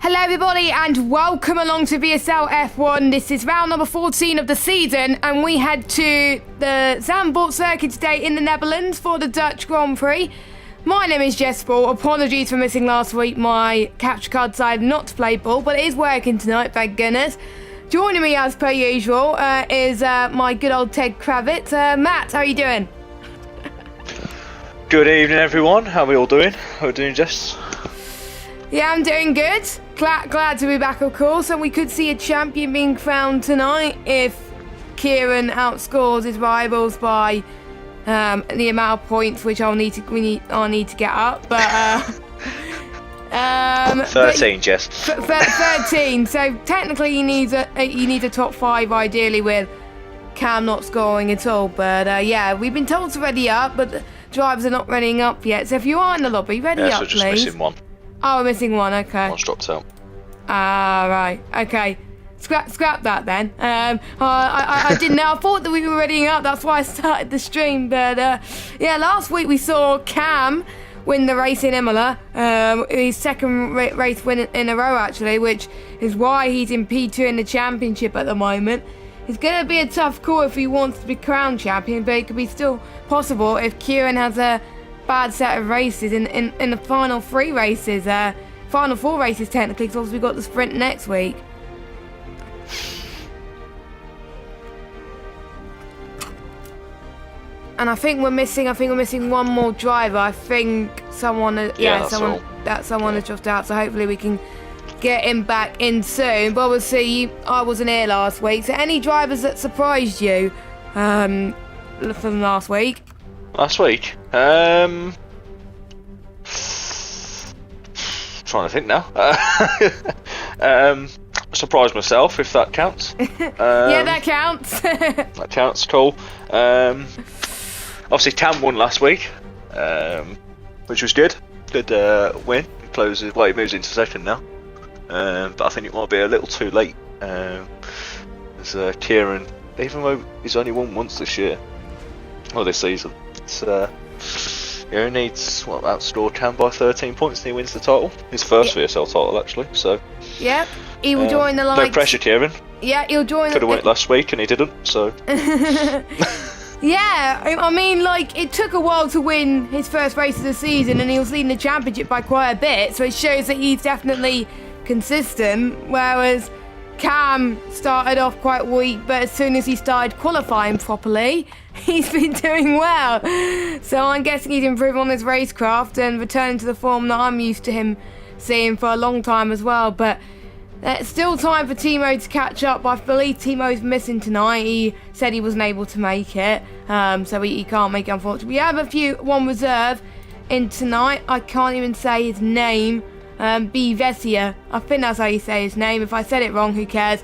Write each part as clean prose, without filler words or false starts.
Hello everybody and welcome along to VSL F1. This is round number 14 of the season and we head to the Zandvoort circuit today in the Netherlands for the Dutch Grand Prix. My name is Jess Ball. Apologies for missing last week. My capture card decided not to play ball, but it is working tonight, thank goodness. Joining me as per usual is my good old Ted Kravitz. Matt, how are you doing? Good evening everyone, how are we all doing? How are we doing, Jess? Yeah, I'm doing good. Glad to be back, of course, and we could see a champion being crowned tonight if Kieran outscores his rivals by the amount of points which I'll need to get up. But 13, Jess. 13. So technically, he needs a top 5 ideally with Cam not scoring at all. But yeah, we've been told to ready up, but the drivers are not readying up yet. So if you are in the lobby, ready up, so just please. missing one. Oh, we're missing one, okay. One's dropped out. Ah, right, okay. Scrap that then. I didn't know. I thought that we were readying up. That's why I started the stream. But yeah, last week we saw Cam win the race in Imola. His second race win in a row, actually, which is why he's in P2 in the championship at the moment. It's going to be a tough call if he wants to be crowned champion, but it could be still possible if Kieran has a bad set of races in the final 3 races, final 4 races technically, because obviously we've got the sprint next week. And I think we're missing one more driver. I think someone has dropped out, so hopefully we can get him back in soon. But obviously I wasn't here last week, so any drivers that surprised you from last week? Last week? Trying to think now. Surprised myself, if that counts. Yeah, that counts. That counts, cool. Obviously Cam won last week, which was good. Good win. He moves into second now. But I think it might be a little too late. As Kieran, even though he's only won once this season, he only needs outscore Cam by 13 points and he wins the title. His first VSL title, actually. So yep, he will join the likes. No pressure, Kieran. Yeah, he'll join. Could have won it last week and he didn't. So. Yeah, I mean, like, it took a while to win his first race of the season and he was leading the championship by quite a bit, so it shows that he's definitely consistent, whereas Cam started off quite weak, but as soon as he started qualifying properly, he's been doing well. So I'm guessing he's improved on his racecraft and returning to the form that I'm used to him seeing for a long time as well. But it's still time for Timo to catch up. I believe Timo's missing tonight. He said he wasn't able to make it, so he can't make it, unfortunately. We have one reserve in tonight. I can't even say his name. Vesia, I think that's how you say his name. If I said it wrong, who cares?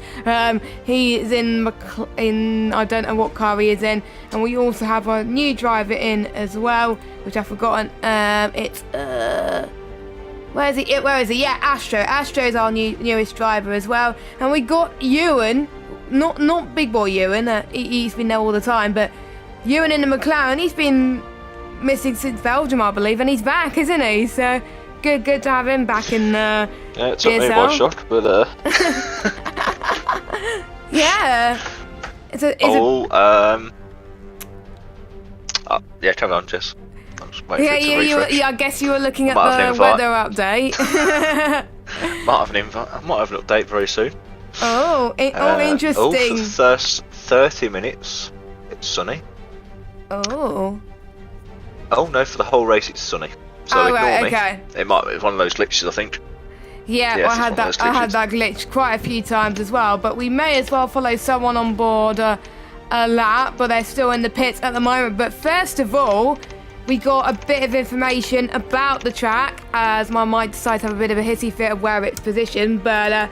He is in I don't know what car he is in, and we also have a new driver in as well, which I've forgotten. It's where is he? Yeah, Astro. Astro is our newest driver as well, and we got Ewan, not big boy Ewan. He's been there all the time, but Ewan in the McLaren. He's been missing since Belgium, I believe, and he's back, isn't he? So. Good to have him back in yeah, it took VSL. me by shock, but yeah. Yeah, come on, Jess. I'm just waiting for it to refresh. I guess you were looking at the weather update. Might have an update very soon. Interesting. For the first 30 minutes, it's sunny. Oh no, for the whole race it's sunny. So ignore me. Okay. It might be one of those glitches, I think. Yeah, yes, I had that glitch quite a few times as well. But we may as well follow someone on board a lap, but they're still in the pits at the moment. But first of all, we got a bit of information about the track, as my mic decided to have a bit of a hissy fit of where it's positioned. But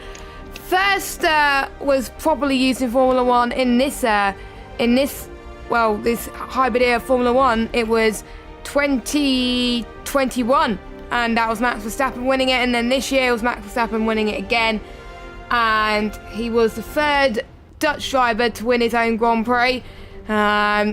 first was properly used in Formula 1 in this hybrid era Formula 1. It was 2021, and that was Max Verstappen winning it, and then this year it was Max Verstappen winning it again, and he was the 3rd Dutch driver to win his own Grand Prix,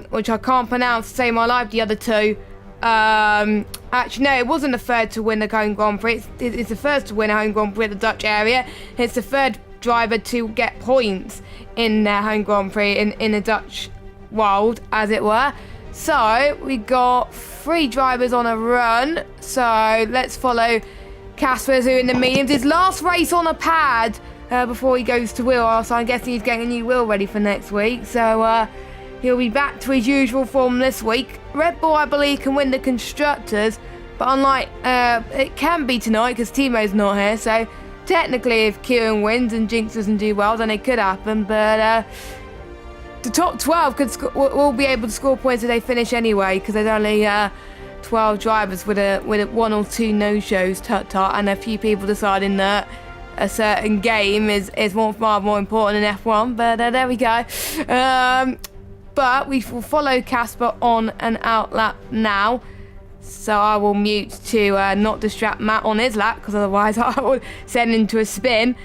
which I can't pronounce to save my life. The other 2 Actually, no, it wasn't the third to win the home Grand Prix. It's the first to win a home Grand Prix in the Dutch area. It's the third driver to get points in their home Grand Prix in the Dutch world, as it were. So we got 3 drivers on a run. So let's follow Casper, who in the mediums. His last race on a pad before he goes to wheel. So I'm guessing he's getting a new wheel ready for next week. So he'll be back to his usual form this week. Red Bull, I believe, can win the Constructors, but unlike it can be tonight because Timo's not here. So technically, if Kieran wins and Jinx doesn't do well, then it could happen. But the top 12 will be able to score points if they finish anyway, because there's only 12 drivers with a 1 or 2 no-shows, and a few people deciding that a certain game is far more important than F1. But there we go. But we will follow Casper on an out lap now. So I will mute to not distract Matt on his lap, because otherwise I will send him to a spin.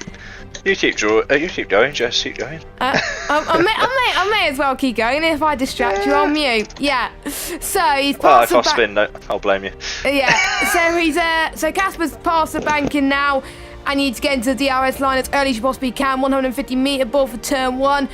You keep going, Jess, keep going. I may as well keep going. If I distract you, I'll mute. Yeah. So he's passed if I spin, no, I'll blame you. Yeah. So Casper's passed the banking now. I need to get into the DRS line as early as you possibly can. 150 metre ball for turn 1.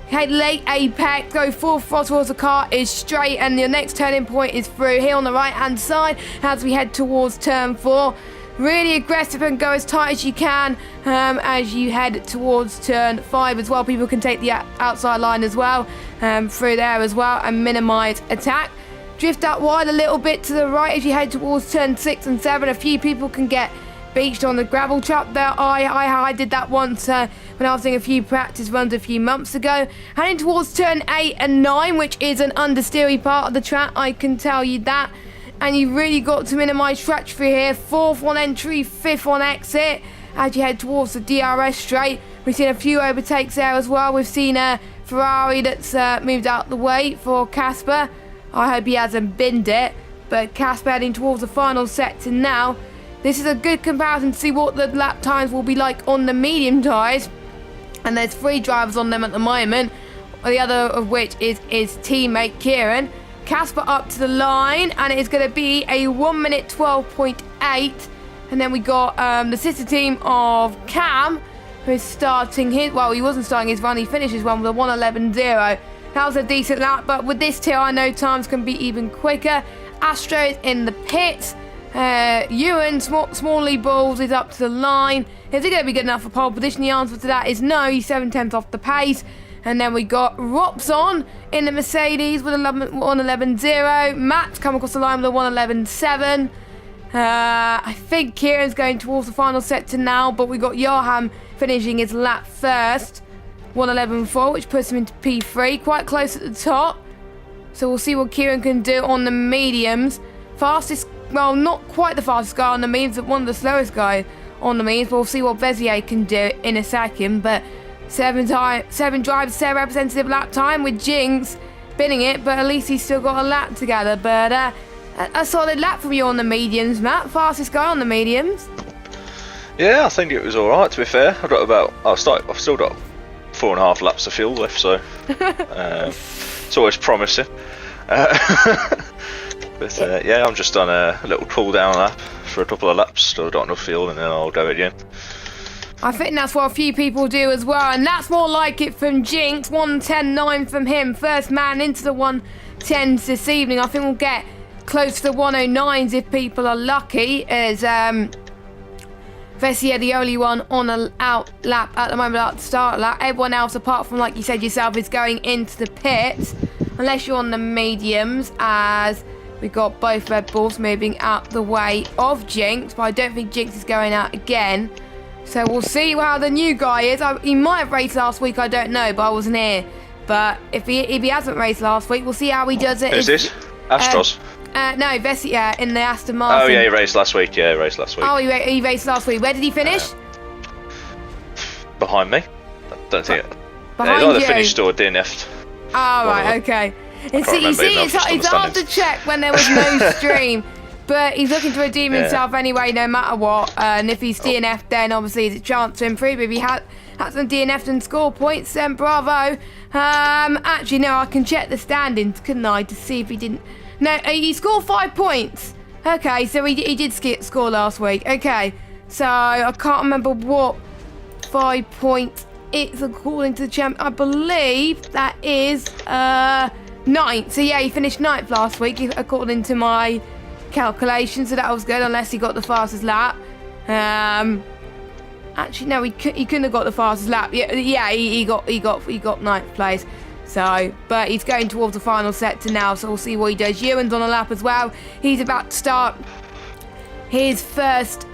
Head late apex, go full throttle as the car is straight, and the next turning point is through here on the right hand side as we head towards turn 4. Really aggressive and go as tight as you can as you head towards turn 5 as well. People can take the outside line as well through there as well and minimise attack. Drift out wide a little bit to the right as you head towards turn 6 and 7. A few people can get beached on the gravel trap there. I did that once when I was doing a few practice runs a few months ago. Heading towards turn 8 and 9, which is an understeery part of the track, I can tell you that. And you've really got to minimise treachery here. 4th on entry, 5th on exit as you head towards the DRS straight. We've seen a few overtakes there as well. We've seen a Ferrari that's moved out the way for Casper. I hope he hasn't binned it. But Casper heading towards the final sector now. This is a good comparison to see what the lap times will be like on the medium tyres. And there's 3 drivers on them at the moment. The other of which is his teammate Kieran. Casper up to the line, and it is going to be a 1 minute 12.8. And then we got the sister team of Cam, who is starting his, well, he wasn't starting his run, he finished his one with a 1:11.0. That was a decent lap, but with this tier I know times can be even quicker. Astro's in the pits. Ewan, Smalley Balls is up to the line. Is it going to be good enough for pole position? The answer to that is no. He's 7/10 off the pace. And then we got Robson in the Mercedes with a 1:11.0. Matt's come across the line with a 1:11.7. I think Kieran's going towards the final sector now, but we got Johan finishing his lap first. 1:11.4, which puts him into P3, quite close at the top. So we'll see what Kieran can do on the mediums. Fastest, well, not quite the fastest guy on the mediums, but one of the slowest guys on the mediums. But we'll see what Bezier can do in a second. But 7 drivers, 7 representative lap time with Jinx binning it, but at least he's still got a lap together. But a solid lap from you on the mediums, Matt. Fastest guy on the mediums. Yeah, I think it was alright, to be fair. I've still got 4.5 laps of fuel left, so it's always promising. But yeah, I'm just on a little cool down lap for a couple of laps, still got enough fuel, and then I'll go again. I think that's what a few people do as well, and that's more like it from Jinx. 1:10.9 from him, first man into the 1:10s this evening. I think we'll get close to the 1:09s if people are lucky, as Vessier the only one on an out lap at the moment, at the start lap. Everyone else, apart from, like you said yourself, is going into the pits, unless you're on the mediums, as we got both Red Bulls moving out the way of Jinx, but I don't think Jinx is going out again. So we'll see how the new guy is. He might have raced last week, I don't know, but I wasn't here. But if he hasn't raced last week, we'll see how he does it. Who's this? Astros? No, Vessier in the Aston Martin. Oh yeah, he raced last week. Oh, he raced last week. Where did he finish? Behind me. I don't think it. Behind either you? finished or DNF'd. Oh, right, okay. You see, it's hard to check when there was no stream. But he's looking to redeem himself anyway, no matter what. And if he's DNF'd, then obviously there's a chance to improve. If he hasn't DNF'd and score points, then bravo. Actually, no, I can check the standings, couldn't I, to see if he didn't No, he scored 5 points. Okay, so he did score last week. Okay, so I can't remember what 5 points it's according to the champ. I believe that is 9th. So yeah, he finished 9th last week according to my calculations. So that was good, unless he got the fastest lap. Actually, no, he couldn't have got the fastest lap. Yeah, he got 9th place. So, but he's going towards the final sector now, so we'll see what he does. Ewan's on a lap as well. He's about to start his first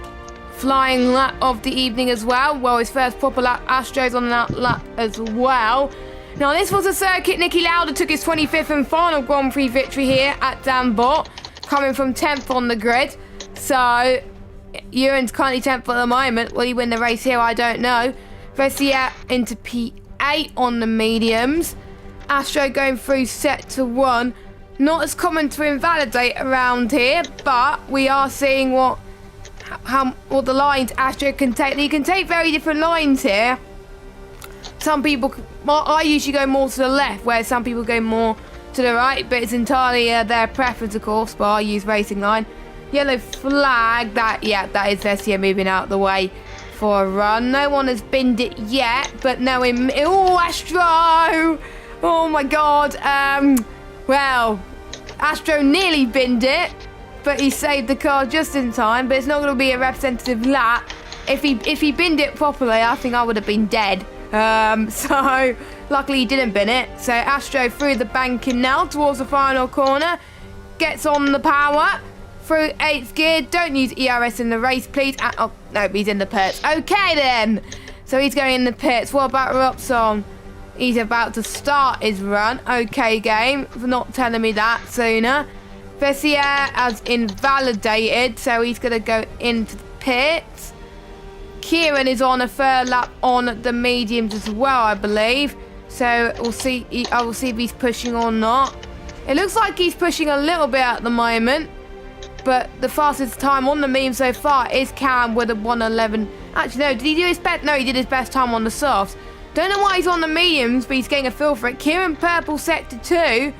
flying lap of the evening as well. Well, his first proper lap. Astro's on that lap as well. Now, this was a circuit. Nicky Lauda took his 25th and final Grand Prix victory here at Danbot, coming from 10th on the grid. So, Ewan's currently 10th at the moment. Will he win the race here? I don't know. Vessier into P8 on the mediums. Astro going through sector 1. Not as common to invalidate around here, but we are seeing what the lines Astro can take. He can take very different lines here. Some people, I usually go more to the left, where some people go more to the right, but it's entirely their preference, of course. But I use racing line. Yellow flag. That is Vessier moving out of the way for a run. No one has binned it yet, but no. Oh, Astro! Oh my God. Well, Astro nearly binned it, but he saved the car just in time. But it's not going to be a representative lap. If he binned it properly, I think I would have been dead. So luckily he didn't bin it. So Astro through the banking now towards the final corner. Gets on the power through 8th gear. Don't use ERS in the race, please. Oh no, he's in the pits. Okay then. So he's going in the pits. What about Robson? He's about to start his run. Okay, game, for not telling me that sooner. Vessier has invalidated, so he's going to go into the pits. Kieran is on a third lap on the mediums as well, I believe. So we'll see. I will see if he's pushing or not. It looks like he's pushing a little bit at the moment, but the fastest time on the medium so far is Cam with a 1:11. Actually, no. Did he do his best? No, he did his best time on the softs. Don't know why he's on the mediums, but he's getting a feel for it. Kieran Purple Sector 2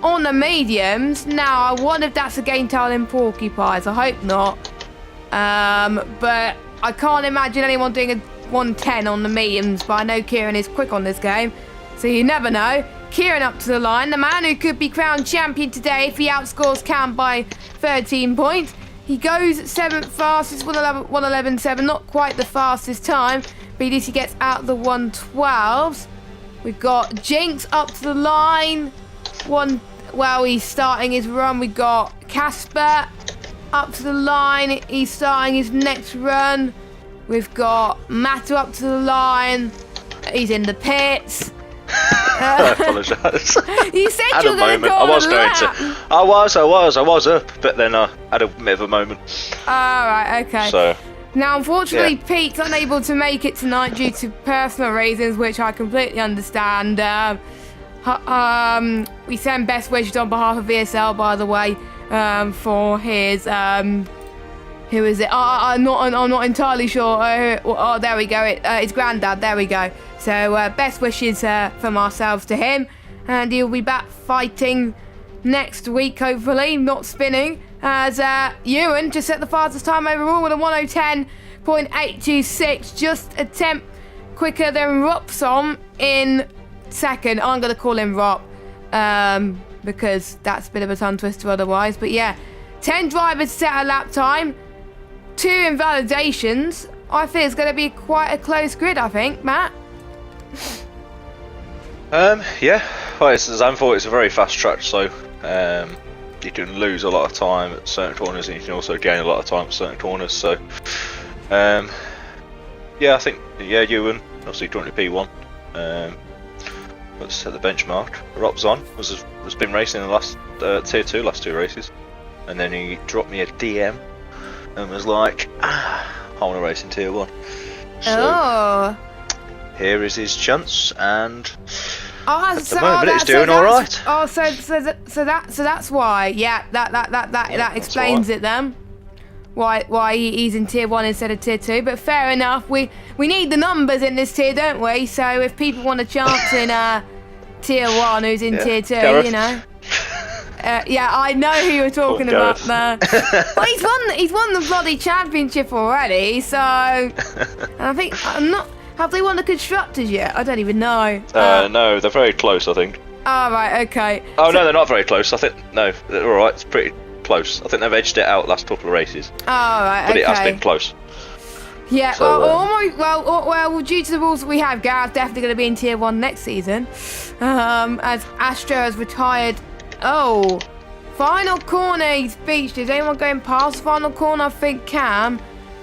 on the mediums. Now, I wonder if that's a Gaintail in Porcupines. I hope not. But I can't imagine anyone doing a 110 on the mediums, but I know Kieran is quick on this game, so you never know. Kieran up to the line, the man who could be crowned champion today if he outscores Cam by 13 points. He goes 7th fastest, 1:11.7, not quite the fastest time. BDC gets out the 1:12s. We've got Jinx up to the line. He's starting his run. We got Casper up to the line. He's starting his next run. We've got Mattu up to the line. He's in the pits. I apologise. You said you were going to go on a lap. I was up, but then I had a bit of a moment. Alright, okay. So, now, unfortunately, yeah. Pete's unable to make it tonight due to personal reasons, which I completely understand. We send best wishes on behalf of VSL, by the way, for his who is it? I'm not entirely sure. Oh, there we go. His granddad. There we go. So best wishes from ourselves to him, and he'll be back fighting next week, hopefully, not spinning. As Ewan just set the fastest time overall with a 1:10.826, just a tenth quicker than Robson in second. I'm going to call him Rob because that's a bit of a tongue twister otherwise. But yeah, 10 drivers set a lap time, 2 invalidations. I think it's going to be quite a close grid, I think, Matt. Yeah. Well, it's Zandvoort. It's a very fast track, so you can lose a lot of time at certain corners, and you can also gain a lot of time at certain corners. So, yeah, I think Ewan obviously currently P1. Let's set the benchmark. Robson has been racing in the last tier 2 last 2 races, and then he dropped me a DM and was like, I want to race in tier 1. So, here is his chance, and at the moment it's doing all right. So that's why. Yeah, that explains it then. Why he's in tier 1 instead of tier 2. But fair enough. We need the numbers in this tier, don't we? So if people want a chance in tier 1 who's in tier 2, Gareth. you know. Yeah, I know who you're talking about there. Well, he's won the bloody championship already, so... And I think, have they won the Constructors yet? I don't even know. No, they're very close, I think. Oh, right, okay. Oh, no, they're not very close. I think, no, they're alright, it's pretty close. I think they've edged it out last couple of races. Oh, right, okay. But it has been close. Yeah, So, well, due to the rules that we have, Gareth's definitely going to be in Tier 1 next season. As Astro has retired. Oh, final corner, he's beached. Is anyone going past the final corner? I think Cam.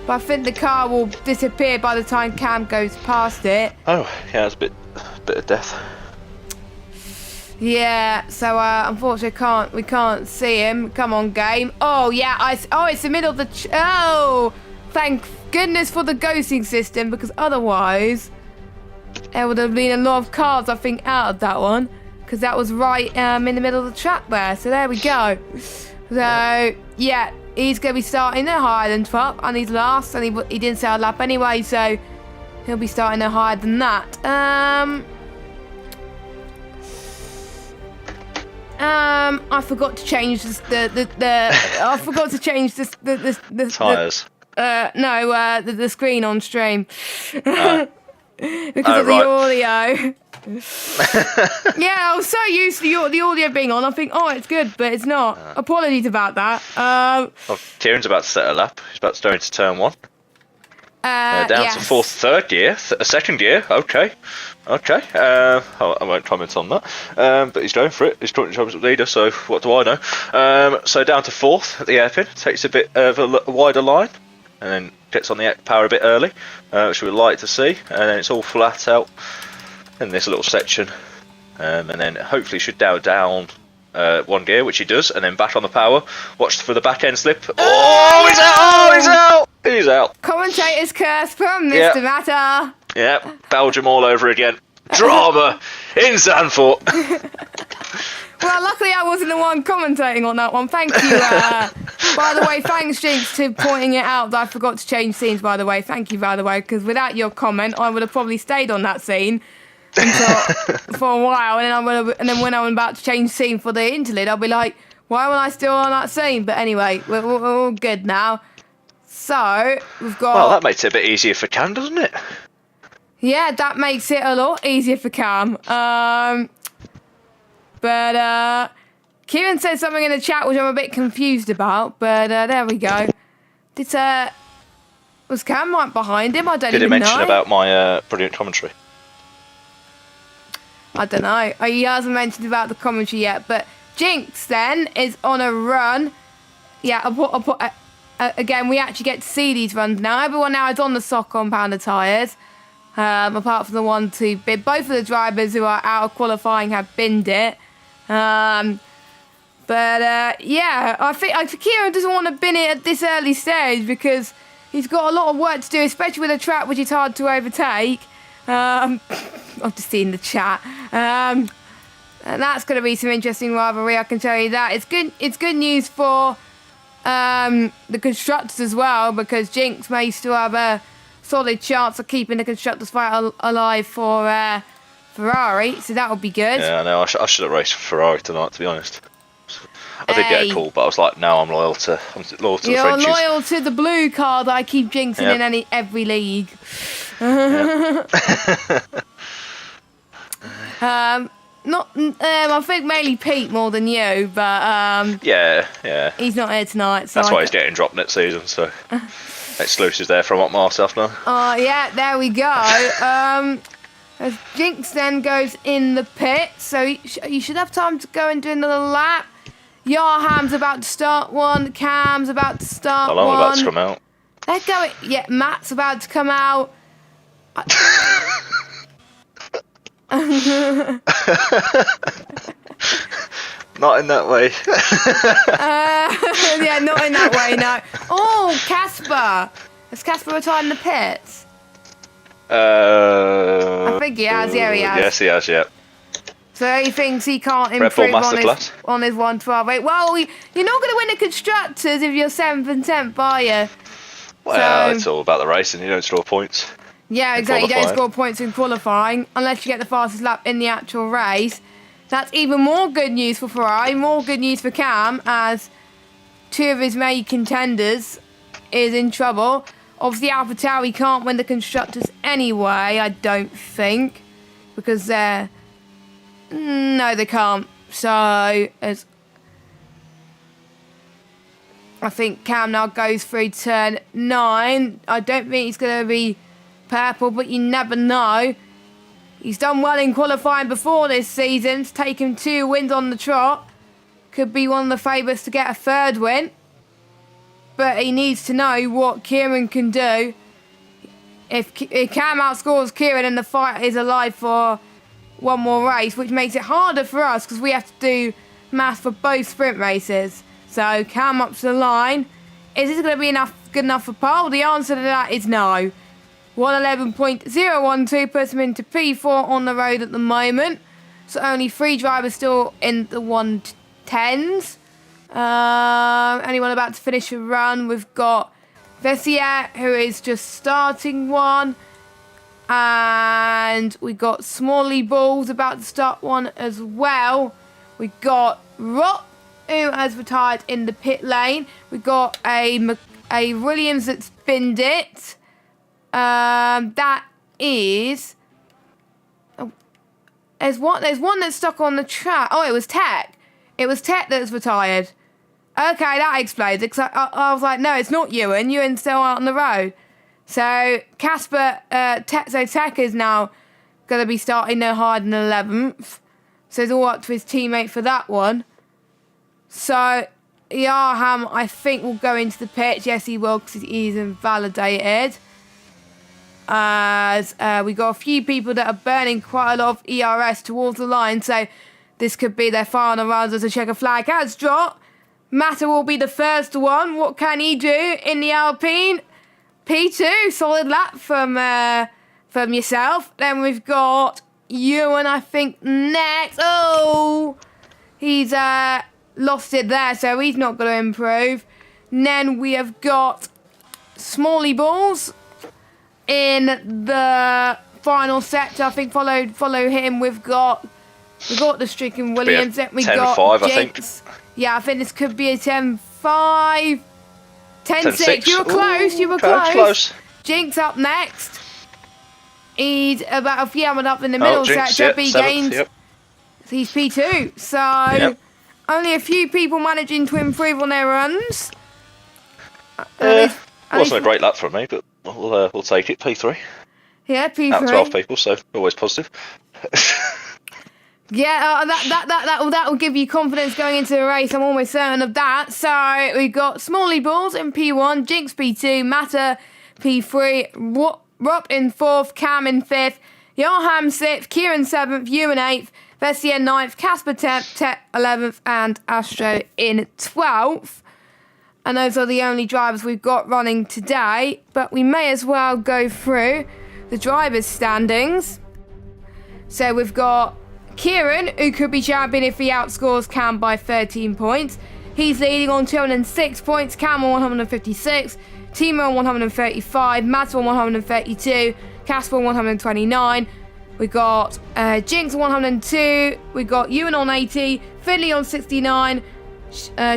But I think the car will disappear by the time Cam goes past it. Oh, yeah, it's a bit of death. Yeah, so unfortunately we can't see him. Come on, game. Oh yeah, it's the middle of the thank goodness for the ghosting system, because otherwise there would have been a lot of cars, I think, out of that one, because that was right in the middle of the track there. So there we go. So yeah, he's going to be starting at higher than 12, and he's last, and he didn't say a lap anyway, so he'll be starting at higher than that. I forgot to change I forgot to change the Tyres. The screen on stream. Because of the audio. Yeah, I was so used to the audio being on. I think, it's good, but it's not. Apologies about that. Kieran's about to set a lap. He's about to go into turn 1. Down to third gear, second gear. Okay. I won't comment on that. But he's going for it. He's currently championship leader, so what do I know? So down to fourth at the hairpin. Takes a bit of a wider line, and then gets on the power a bit early, which we would like to see. And then it's all flat out in this little section, and then hopefully should dial down 1 gear, which he does, and then back on the power. Watch for the back end slip. Oh, he's out! He's out. Commentator's curse from Mr. Matter. Yeah, Belgium all over again. Drama in Zandvoort. Well, luckily I wasn't the one commentating on that one. Thank you. By the way, thanks, Jinx, to pointing it out that I forgot to change scenes, by the way. Thank you, by the way, because without your comment, I would have probably stayed on that scene for a while, and then when I'm about to change scene for the interlude, I'll be like, why am I still on that scene? But anyway, we're all good now. So, we've got... Well, that makes it a bit easier for Cam, doesn't it? Yeah, that makes it a lot easier for Cam. But Kieran said something in the chat which I'm a bit confused about, but there we go. Was Cam right behind him? I don't even know. Did he mention about my brilliant commentary? I don't know. He hasn't mentioned about the commentary yet, but Jinx then is on a run. Yeah, again, we actually get to see these runs now. Everyone now is on the sock compounder tyres, apart from the one to bid. Both of the drivers who are out of qualifying have binned it. Yeah, I think Kieran doesn't want to bin it at this early stage because he's got a lot of work to do, especially with a track which is hard to overtake. I've just seen the chat. And that's going to be some interesting rivalry, I can tell you that. It's good news for the constructors as well, because Jinx may still have a solid chance of keeping the constructors fight alive for Ferrari, so that would be good. Yeah, I know. I should have raced for Ferrari tonight, to be honest. I did get a call, but I was like, no, I'm loyal to the Frenchies. You're loyal to the blue car that I keep jinxing in every league. I think mainly Pete more than you, but yeah. He's not here tonight, so that's why he's getting dropped next season. So exclusives there from myself now. Yeah, there we go. As Jinx then goes in the pit, so you should have time to go and do another lap. Yarham's about to start one. Cam's about to start one. I'm about to come out. They're going. Yeah, Matt's about to come out. Not in that way. Yeah, not in that way, no. Oh, Casper. Has Casper retired in the pits? I think he has, yeah, he has. Yes, he has, yeah. So he thinks he can't improve on his 112. Well, you're not going to win the Constructors if you're 7th and 10th, are you? Well, it's all about the racing. You don't score points. Yeah, exactly. You don't score points in qualifying unless you get the fastest lap in the actual race. That's even more good news for Ferrari, more good news for Cam, as 2 of his main contenders is in trouble. Obviously, AlphaTauri can't win the Constructors anyway, I don't think, because they're... No, they can't. So, as I think Cam now goes through turn 9. I don't think he's going to be purple, but you never know. He's done well in qualifying before this season. It's taken 2 wins on the trot. Could be one of the favourites to get a 3rd win. But he needs to know what Kieran can do. If Cam outscores Kieran, and the fight is alive for one more race, which makes it harder for us because we have to do maths for both sprint races. So Cam up to the line. Is this going to be good enough for pole? The answer to that is no. 111.012 puts him into P4 on the road at the moment. So only 3 drivers still in the 110s. Anyone about to finish a run? We've got VSL, who is just starting one. And we got Smalley Balls about to start one as well. We got Rock, who has retired in the pit lane. We got a Williams that's binned it. That is... Oh, there's one that's stuck on the track. Oh, it was Tech. It was Tech that's retired. Okay, that explains it. Cause I was like, no, it's not Ewan. Ewan's still out on the road. So Casper, Tech is now going to be starting no higher than 11th. So it's all up to his teammate for that one. So Yarham, I think, will go into the pitch. Yes, he will, because he's invalidated. As we got a few people that are burning quite a lot of ERS towards the line. So this could be their final runs as a checker flag has dropped. Mata will be the first one. What can he do in the Alpine? P2, solid lap from yourself. Then we've got Ewan, I think, next. Oh, he's lost it there, so he's not going to improve. And then we have got Smalley Balls in the final sector. I think follow him. We've got the Stricken Williams. Then we got 10-5, Jinx. I think. Yeah, I think this could be a 10-5. 10-6. You were close. You were close. Jinx up next. He's about a few up in the middle sector. But he gains. Yep. He's P2. So only a few people managing to improve on their runs. Wasn't a great lap from me, but we'll take it. P3. Yeah, P3. Out of 12 people, so always positive. Yeah, that will give you confidence going into the race. I'm almost certain of that. So we've got Smalley Balls in P1, Jinx P2, Mata P3, Rob in 4th, Cam in 5th, Yarham 6th, Kieran 7th, Ewan 8th, Vessier 9th, Casper 10th, Tech 11th, and Astro in 12th. And those are the only drivers we've got running today. But we may as well go through the drivers' standings. So we've got Kieran, who could be champion if he outscores Cam by 13 points. He's leading on 206 points, Cam on 156, Timo on 135, Matt on 132, Casper on 129. We got Jinx on 102, we got Ewan on 80, Finley on 69,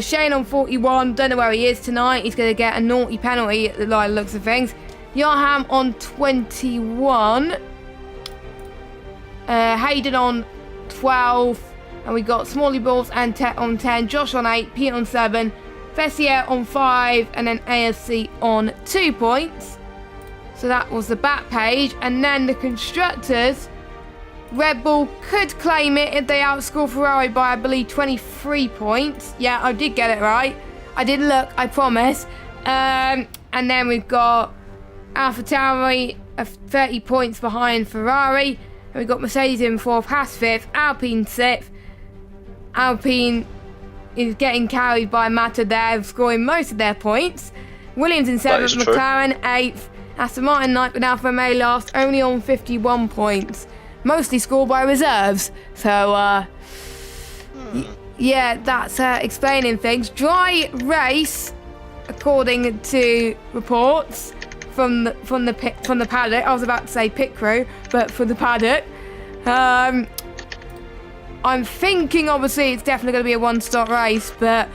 Shane on 41. Don't know where he is tonight. He's going to get a naughty penalty at the line looks of things. Yarham on 21. Hayden on 12, and we got Smalley Balls and Tech on 10, Josh on 8, Pete on 7, Vessier on 5, and then AFC on 2 points. So that was the back page. And then the constructors, Red Bull could claim it if they outscore Ferrari by, I believe, 23 points. Yeah, I did get it right. I did look, I promise. And then we've got AlphaTauri 30 points behind Ferrari. And we've got Mercedes in 4th, Haas 5th, Alpine 6th. Alpine is getting carried by Mata there, scoring most of their points. Williams in 7th, McLaren 8th, Aston Martin 9th, and Alfa Romeo last, only on 51 points. Mostly scored by reserves. So, yeah, that's explaining things. Dry race, according to reports from the paddock. I was about to say pit crew, but for the paddock. I I'm thinking, obviously, it's definitely going to be a one-stop race, but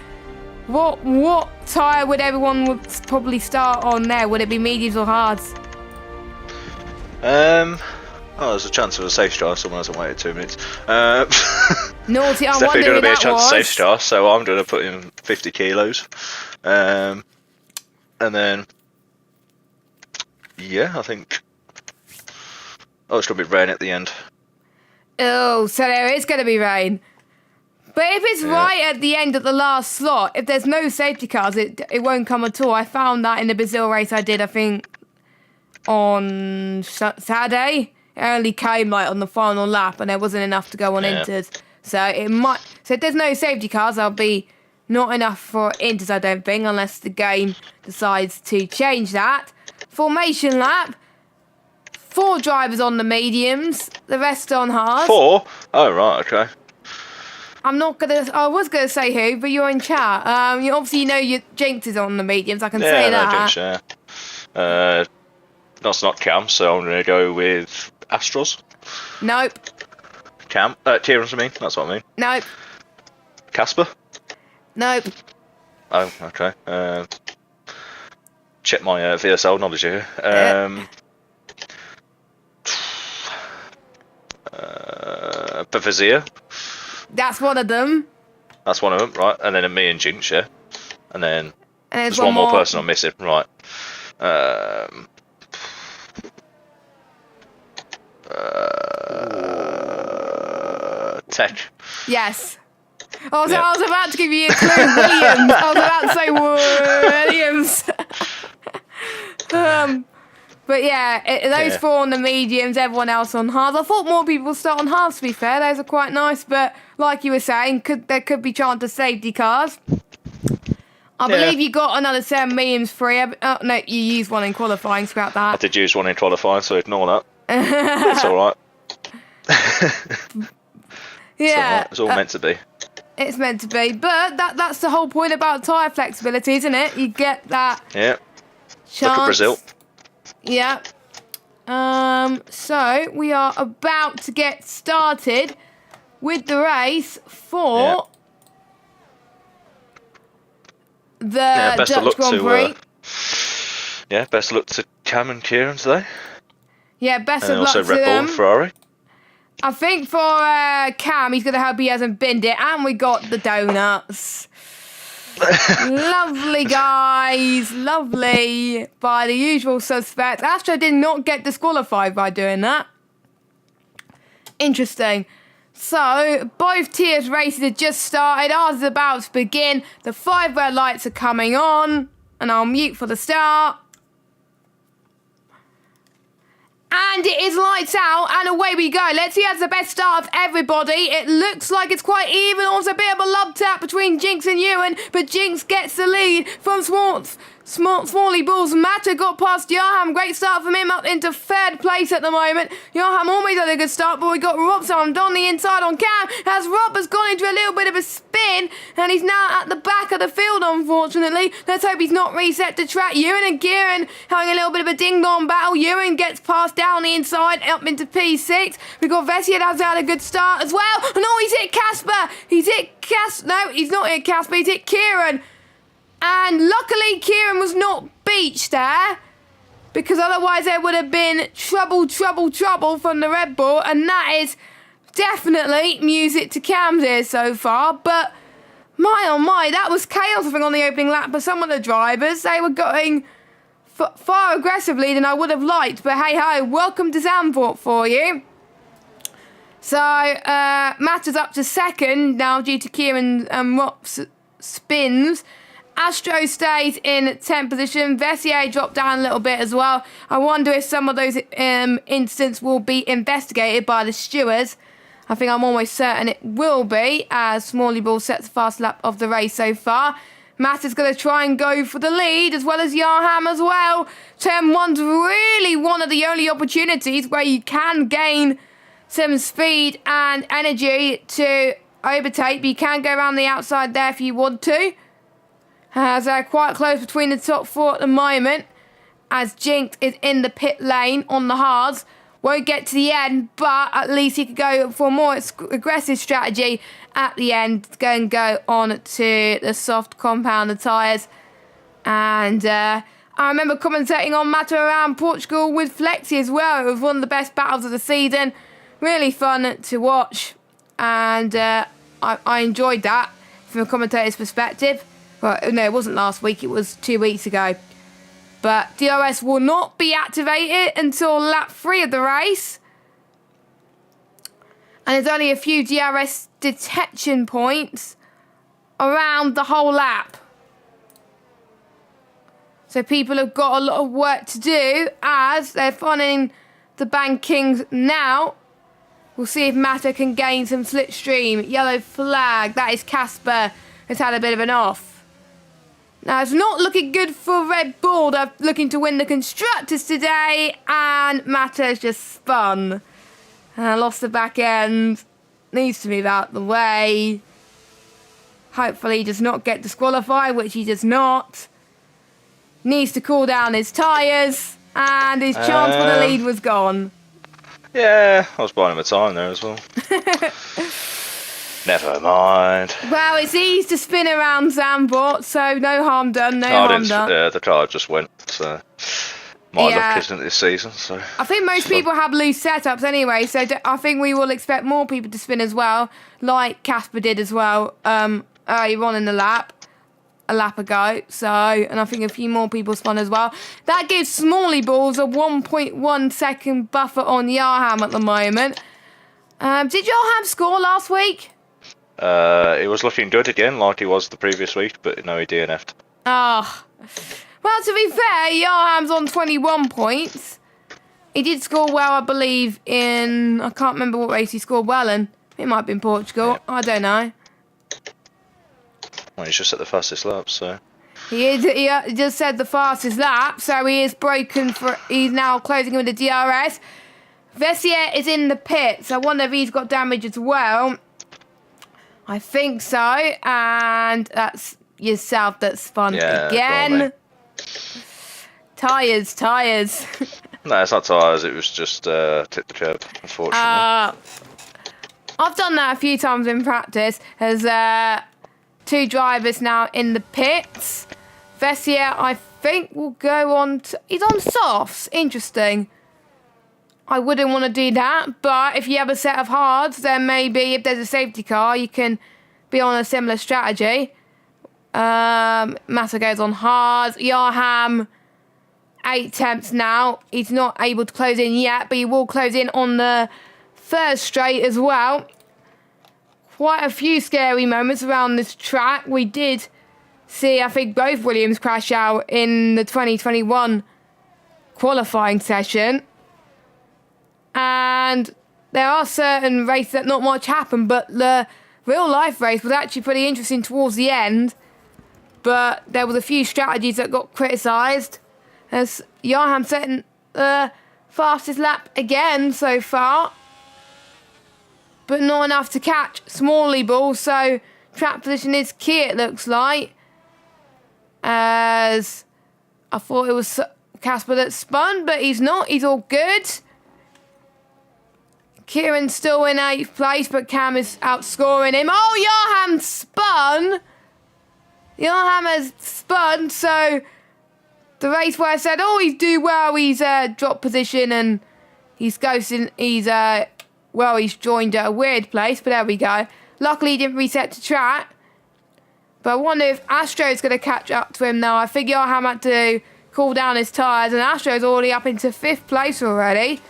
what tyre would everyone would probably start on there? Would it be mediums or hards? Oh, there's a chance of a safe start. Someone hasn't waited 2 minutes. Naughty, I It's definitely wonder going who to be a that chance of safe was. start, so I'm going to put in 50 kilos. And then, yeah, I think. Oh, it's going to be rain at the end. Oh, so there is going to be rain. But if it's right at the end of the last slot, if there's no safety cars, it won't come at all. I found that in the Brazil race I did, I think, on Saturday. It only came like on the final lap, and there wasn't enough to go on inters. So it might. So if there's no safety cars, there'll be not enough for inters, I don't think, unless the game decides to change that. Formation lap. 4 drivers on the mediums, the rest on hards. 4? Oh, right, okay. I was gonna say who, but you're in chat. You obviously know your Jinx is on the mediums. I can say that. No, Jinx, yeah. That's not Cam, so I'm going to go with Astros. Nope. Cam, Tyrrell's, I mean. That's what I mean. Nope. Casper. Nope. Oh, okay. Check my VSL knowledge here. Bavazia. That's one of them. That's one of them, right? And then me and Jinx, yeah. And then And there's one more person I'm missing, right? Tech. Yes. I was about to give you a clue. Williams. I was about to say Williams. But yeah, those 4 on the mediums, everyone else on hards. I thought more people start on hards, to be fair. Those are quite nice, but like you were saying, there could be chance of safety cars. I believe you got another 7 mediums free. Oh, no, you used one in qualifying, scrap that. I did use one in qualifying, so ignore that. It's alright. Yeah. It's all meant to be. It's meant to be. But that's the whole point about tyre flexibility, isn't it? You get that Yeah. chance. Look at Brazil. Yeah. So we are about to get started with the race for the Dutch Grand Prix. Best of luck to Cam and Kieran today. Yeah, best of luck also to Red Bull them. and Ferrari. I think for Cam, he's going to hope he hasn't binned it. And we got the donuts. Lovely, guys. Lovely. By the usual suspects. Astro did not get disqualified by doing that. Interesting. So, both tiers races have just started. Ours is about to begin. The 5 red lights are coming on. And I'll mute for the start. And it is lights out, and away we go. Let's see who has the best start of everybody. It looks like it's quite even. Also a bit of a love tap between Jinx and Ewan, but Jinx gets the lead from Smalley Bulls. Matter got past Johan. Great start from him up into 3rd place at the moment. Johan always had a good start, but we got Rob Summed on the inside on Cam, as Rob has gone into a little bit of a spin, and he's now at the back of the field, unfortunately. Let's hope he's not reset to track. Ewan and Kieran having a little bit of a ding-dong battle. Ewan gets past down the inside, up into P6. We've got Vessi has had a good start as well. No, he's hit Casper. No, he's not hit Casper. He's hit Kieran. And luckily, Kieran was not beached there, because otherwise there would have been trouble from the Red Bull, and that is definitely music to Cam's ears so far. But my oh my, that was chaos, I think, on the opening lap. But some of the drivers, they were going far aggressively than I would have liked. But hey ho, welcome to Zandvoort for you. So Matters up to 2nd now due to Kieran and Ropp's spins. Astro stays in 10th position. Vessier dropped down a little bit as well. I wonder if some of those incidents will be investigated by the stewards. I think I'm almost certain it will be, as Smalley Ball sets the fast lap of the race so far. Matt is going to try and go for the lead, as well as Yarham as well. Turn 1's really one of the only opportunities where you can gain some speed and energy to overtake, but you can go around the outside there if you want to. As they're quite close between the top 4 at the moment, as Jinx is in the pit lane on the hards. Won't get to the end, but at least he could go for a more aggressive strategy at the end. Go on to the soft compounder tyres. And I remember commentating on Matter around Portugal with Flexi as well. It was one of the best battles of the season. Really fun to watch. And I enjoyed that from a commentator's perspective. Well, no, it wasn't last week. It was 2 weeks ago. But DRS will not be activated until lap 3 of the race. And there's only a few DRS detection points around the whole lap. So people have got a lot of work to do as they're finding the bankings now. We'll see if Mata can gain some slipstream. Yellow flag. That is Casper has had a bit of an off. Now, it's not looking good for Red Bull. They're looking to win the Constructors today. And Mata has just spun. Lost the back end. Needs to move out the way. Hopefully he does not get disqualified, which he does not. Needs to cool down his tyres. And his chance for the lead was gone. Yeah, I was buying him a time there as well. Never mind. Well, it's easy to spin around Zambot, so no harm done, no harm done. The car just went, so my luck isn't this season. So I think most people have loose setups anyway, so I think we will expect more people to spin as well, like Casper did as well earlier on in the lap, a lap ago. So, and I think a few more people spun as well. That gives Smalley Balls a 1.1 second buffer on Yarham at the moment. Did Yarham score last week? It was looking good again, like he was the previous week, but no, he DNF'd. Oh. Well, to be fair, Yarham's on 21 points. He did score well, I believe, in... I can't remember what race he scored well in. It might have been Portugal. Yeah. I don't know. Well, he's just at the fastest lap, so... He just said the fastest lap, so he is broken for... He's now closing with the DRS. Vessier is in the pits. I wonder if he's got damage as well. I think so, and that's yourself that spun again. Tyres. No, it's not tyres, it was just tip the curb, unfortunately. I've done that a few times in practice. There's 2 drivers now in the pits. Vessier, I think, will go on to... He's on softs, interesting. I wouldn't want to do that, but if you have a set of hards, then maybe if there's a safety car, you can be on a similar strategy. Massa goes on hards. Yarham, 8 attempts now. He's not able to close in yet, but he will close in on the first straight as well. Quite a few scary moments around this track. We did see, I think, both Williams crash out in the 2021 qualifying session. And there are certain races that not much happened, but the real life race was actually pretty interesting towards the end. But there was a few strategies that got criticised. As Yarham setting the fastest lap again so far. But not enough to catch Smalley Ball, so track position is key, it looks like. As I thought it was Casper that spun, but he's not, he's all good. Kieran's still in 8th place, but Cam is outscoring him. Oh, Yarham spun! Yarham has spun, so the race where I said, oh, he's do well, he's dropped position and he's ghosting, he's joined at a weird place, but there we go. Luckily, he didn't reset to track. But I wonder if Astro's going to catch up to him now. I think Yarham had to cool down his tyres, and Astro's already up into 5th place already.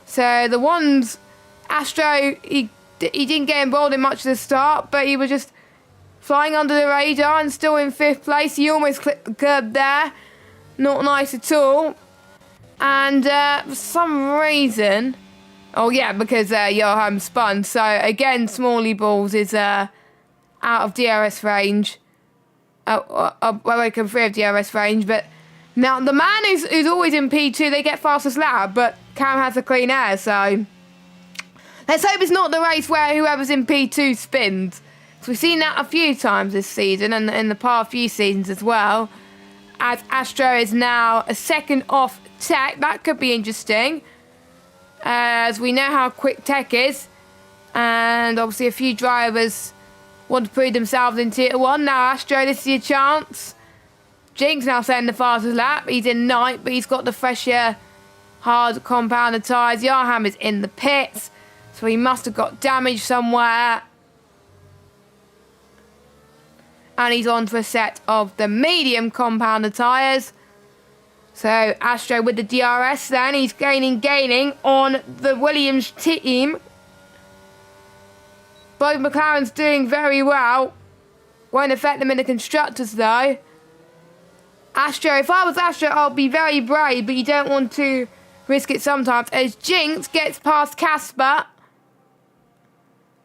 So the ones... Astro, he didn't get involved in much at the start, but he was just flying under the radar and still in 5th place. He almost clipped the curb there. Not nice at all. And for some reason... Oh, yeah, because Yarham spun. So, again, Smalley Balls is out of DRS range. Welcome free of DRS range. But now, the man who's always in P2, they get fastest lap, but Cam has a clean air, so... Let's hope it's not the race where whoever's in P2 spins. Because we've seen that a few times this season and in the past few seasons as well. As Astro is now a second off tech. That could be interesting. as we know how quick tech is, and obviously a few drivers want to prove themselves in Tier 1. Now Astro, this is your chance. Jinx now setting the fastest lap. He's in 9th, but he's got the fresher hard compounded tyres. Yarham is in the pits, so he must have got damage somewhere. And he's on for a set of the medium compounded tyres. So Astro with the DRS then. He's gaining on the Williams team. Both McLaren's doing very well. Won't affect them in the constructors though. Astro, if I was Astro, I'll be very brave, but you don't want to risk it sometimes. As Jinx gets past Casper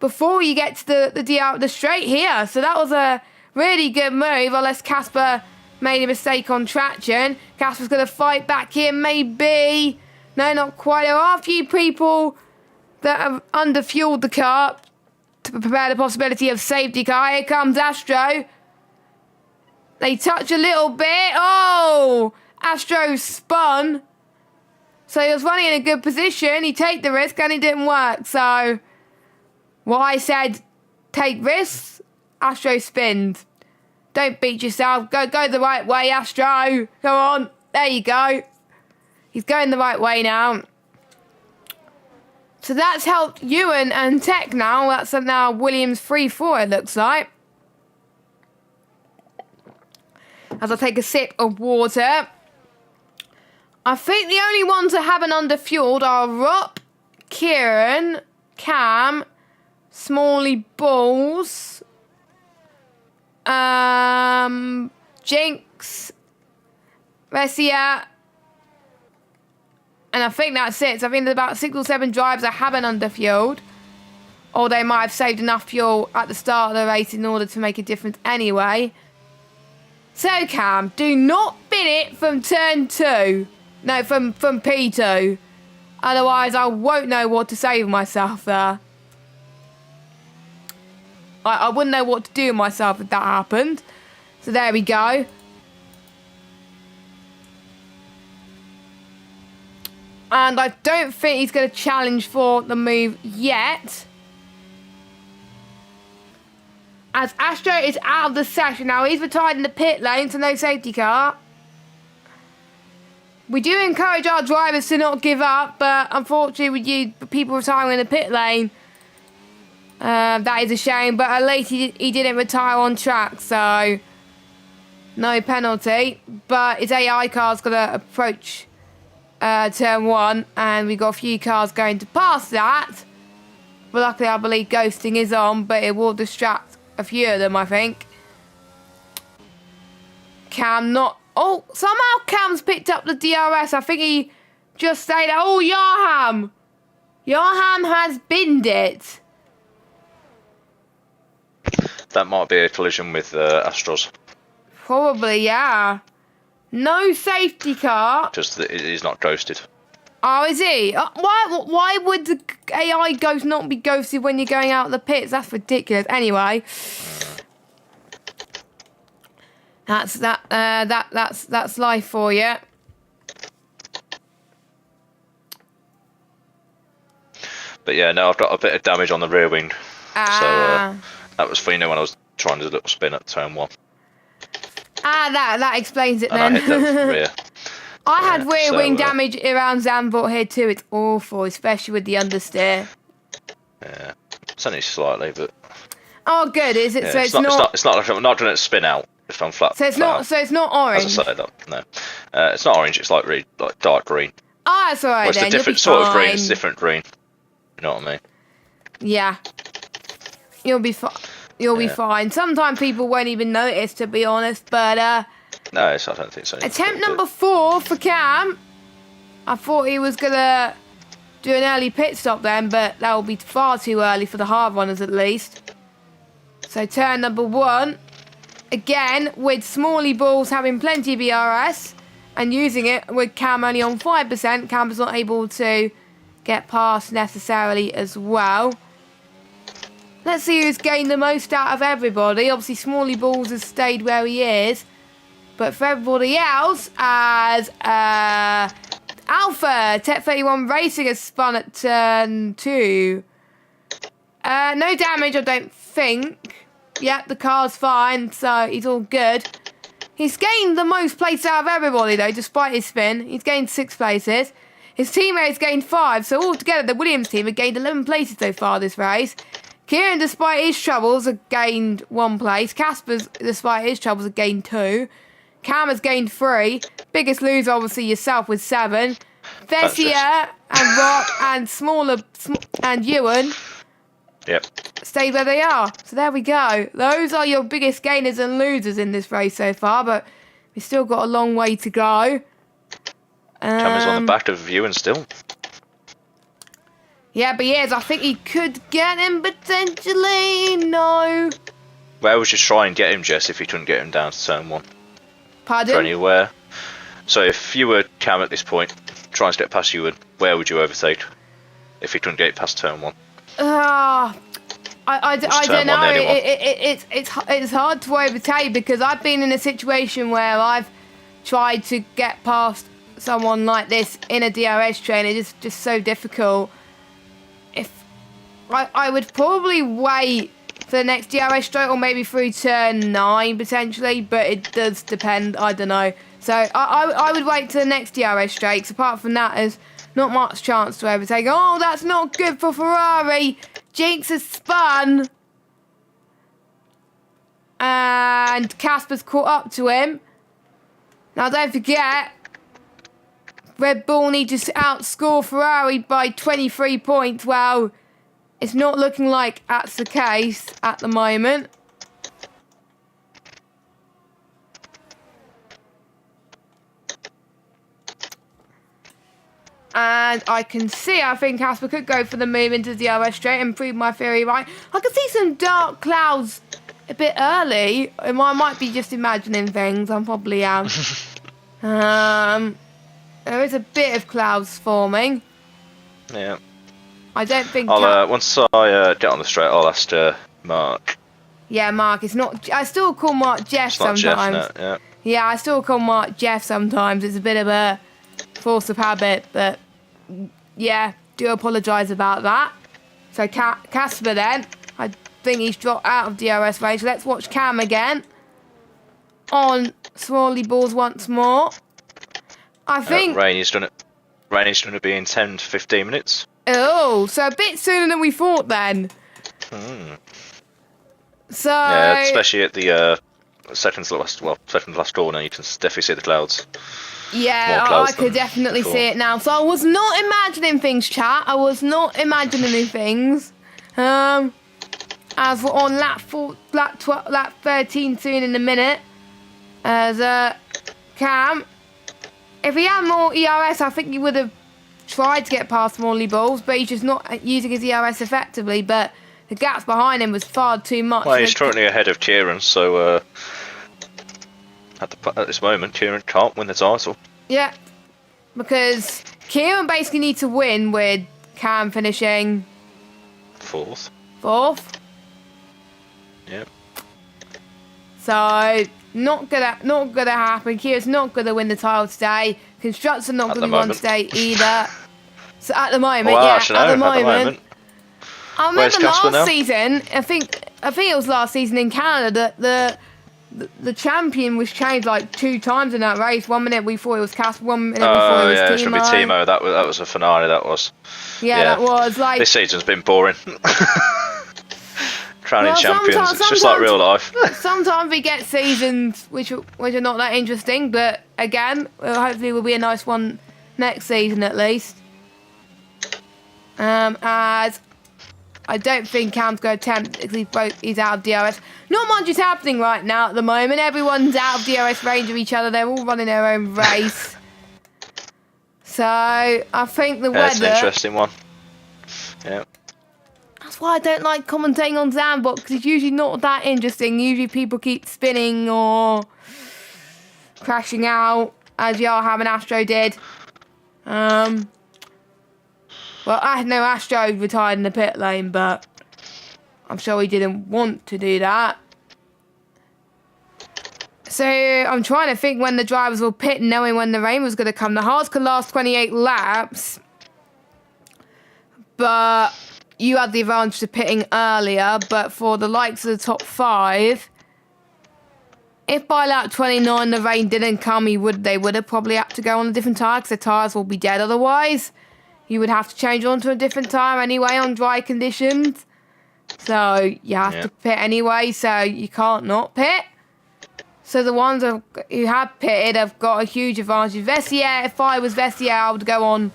before you get to the straight here. So that was a really good move, unless Casper made a mistake on traction. Casper's going to fight back here, maybe. No, not quite. There are a few people that have underfueled the car to prepare the possibility of safety car. Here comes Astro. They touch a little bit. Oh! Astro spun. So he was running in a good position. He take the risk and it didn't work. So what I said, take risks, Astro spinned. Don't beat yourself. Go the right way, Astro. Come on. There you go. He's going the right way now. So that's helped Ewan and Tech now. That's now Williams 3-4, it looks like. As I take a sip of water. I think the only ones that haven't underfueled are Rupp, Kieran, Cam, Smalley Balls, Jinx, Vessia, and I think that's it. So I think there's about 6 or 7 drivers that haven't underfueled, or they might have saved enough fuel at the start of the race in order to make a difference anyway. So Cam, do not bin it from turn 2. No, from P2. Otherwise I won't know what to say with myself there. I wouldn't know what to do with myself if that happened. So there we go. And I don't think he's going to challenge for the move yet. As Astro is out of the session now. He's retired in the pit lane, so no safety car. We do encourage our drivers to not give up, but unfortunately with you people retiring in the pit lane, that is a shame. But at least he didn't retire on track, so no penalty. But his AI car's going to approach turn 1, and we've got a few cars going to pass that. But luckily I believe ghosting is on, but it will distract a few of them, I think. Cam not... Oh, somehow Cam's picked up the DRS. I think he just stayed... Oh, Yarham! Yarham has binned it. That might be a collision with Astros. Probably, yeah. No safety car. Just that he's not ghosted. Oh, is he? Why would the AI ghost not be ghosted when you're going out of the pits? That's ridiculous. Anyway, that's life for you. But yeah, no, I've got a bit of damage on the rear wing. So that was Fino when I was trying to do a little spin at turn 1. That explains it and then. I hit the rear. I had rear wing damage around Zandvoort here too. It's awful, especially with the understeer. Yeah, it's only slightly, but. Oh, good. Is it? Yeah, so it's not. It's not like I'm not going to spin out if I'm flat. So it's not. So it's not orange. As I say, no, it's not orange. It's like really like dark green. Oh, that's alright then. It's a different sort of green. It's different green. You know what I mean? Yeah. You'll be fine. You'll be fine. Sometimes people won't even notice, to be honest. But no, I don't think so. Attempt number 4 for Cam. I thought he was gonna do an early pit stop then, but that will be far too early for the hard runners at least. So turn number 1. Again, with Smalley Balls having plenty of BRS and using it with Cam only on 5%, Cam is not able to get past necessarily as well. Let's see who's gained the most out of everybody. Obviously, Smalley Balls has stayed where he is. But for everybody else, as out Alpha, Tech 31 Racing has spun at turn 2. No damage, I don't think. Yep, the car's fine, so he's all good. He's gained the most places out of everybody, though, despite his spin. He's gained 6 places. His teammates gained 5, so altogether the Williams team have gained 11 places so far this race. Kieran, despite his troubles, has gained 1 place. Casper's, despite his troubles, has gained 2. Cam has gained 3. Biggest loser, obviously, yourself with 7. Vessia and Rock and Ewan stay where they are. So there we go. Those are your biggest gainers and losers in this race so far, but we've still got a long way to go. Cam is on the back of Ewan still. Yeah, but he is. I think he could get him potentially. No. Where would you try and get him, Jess, if you couldn't get him down to turn 1? Pardon? For anywhere. So if you were Cam at this point, trying to get past Ewan, where would you overtake? If you couldn't get it past turn 1? I don't know. It's hard to overtake because I've been in a situation where I've tried to get past someone like this in a DRS train. It's just so difficult. If I would probably wait for the next DRS straight or maybe through turn 9 potentially, but it does depend. I don't know. So I would wait till the next DRS straight. Apart from that, there's not much chance to overtake. Oh, that's not good for Ferrari. Jinx has spun. And Casper's caught up to him. Now don't forget, Red Bull need to outscore Ferrari by 23 points. Well, it's not looking like that's the case at the moment. And I can see, I think Casper could go for the move into the DRS straight and prove my theory right. I can see some dark clouds a bit early. I might be just imagining things. I probably am. There is a bit of clouds forming. Yeah. I don't think... once I get on the straight, I'll ask Mark. Yeah, Mark. It's not... I still call Mark Jeff sometimes. Jeff, no, Yeah, I still call Mark Jeff sometimes. It's a bit of a force of habit, but... Yeah, do apologise about that. So Casper then, I think he's dropped out of DRS range. Let's watch Cam again. On Smalley balls once more. I think... Rainey's done it. Rainey's going to be in 10 to 15 minutes. Oh, so a bit sooner than we thought then. So... Yeah, especially at the second to last corner, you can definitely see the clouds. Yeah, I could definitely see it now. So I was not imagining things, chat. I was not imagining things. As we're on lap 13 soon in a minute. As Cam, if he had more ERS, I think he would have tried to get past Morley balls, but he's just not using his ERS effectively. But the gaps behind him was far too much. Well, he's currently ahead of Kieran, so at this moment, Kieran can't win the title. Yeah, because Kieran basically needs to win with Cam finishing fourth. Yep. So not gonna happen. Kieran's not gonna win the title today. Constructors are not gonna win today either. So at the moment, at the moment. I remember last season. I think it was last season in Canada that the champion was changed like 2 times in that race. 1 minute we thought it was Casper, 1 minute we thought it was Timo. It should be Timo. That was a finale. That was. Yeah, that was like. This season's been boring. Crowning champions. It's just like real life. Sometimes we get seasons which are not that interesting, but again, hopefully will be a nice one next season at least. As I don't think Cam's going to attempt because he's out of DRS. Not much is happening right now at the moment. Everyone's out of DRS range of each other. They're all running their own race. So I think the weather... It's an interesting one. Yeah. That's why I don't like commentating on Zambot, because it's usually not that interesting. Usually people keep spinning or crashing out, as Yarham and Astro did. Well, I know Astro retired in the pit lane, but I'm sure he didn't want to do that. So I'm trying to think when the drivers will pit, knowing when the rain was going to come. The hards could last 28 laps, but you had the advantage of pitting earlier. But for the likes of the top 5, if by lap 29 the rain didn't come, they would have probably had to go on a different tyre because the tyres will be dead otherwise. You would have to change onto a different tyre anyway on dry conditions. So you have to pit anyway, so you can't not pit. So the ones who have pitted have got a huge advantage. Vessier, if I was Vessier, I would go on...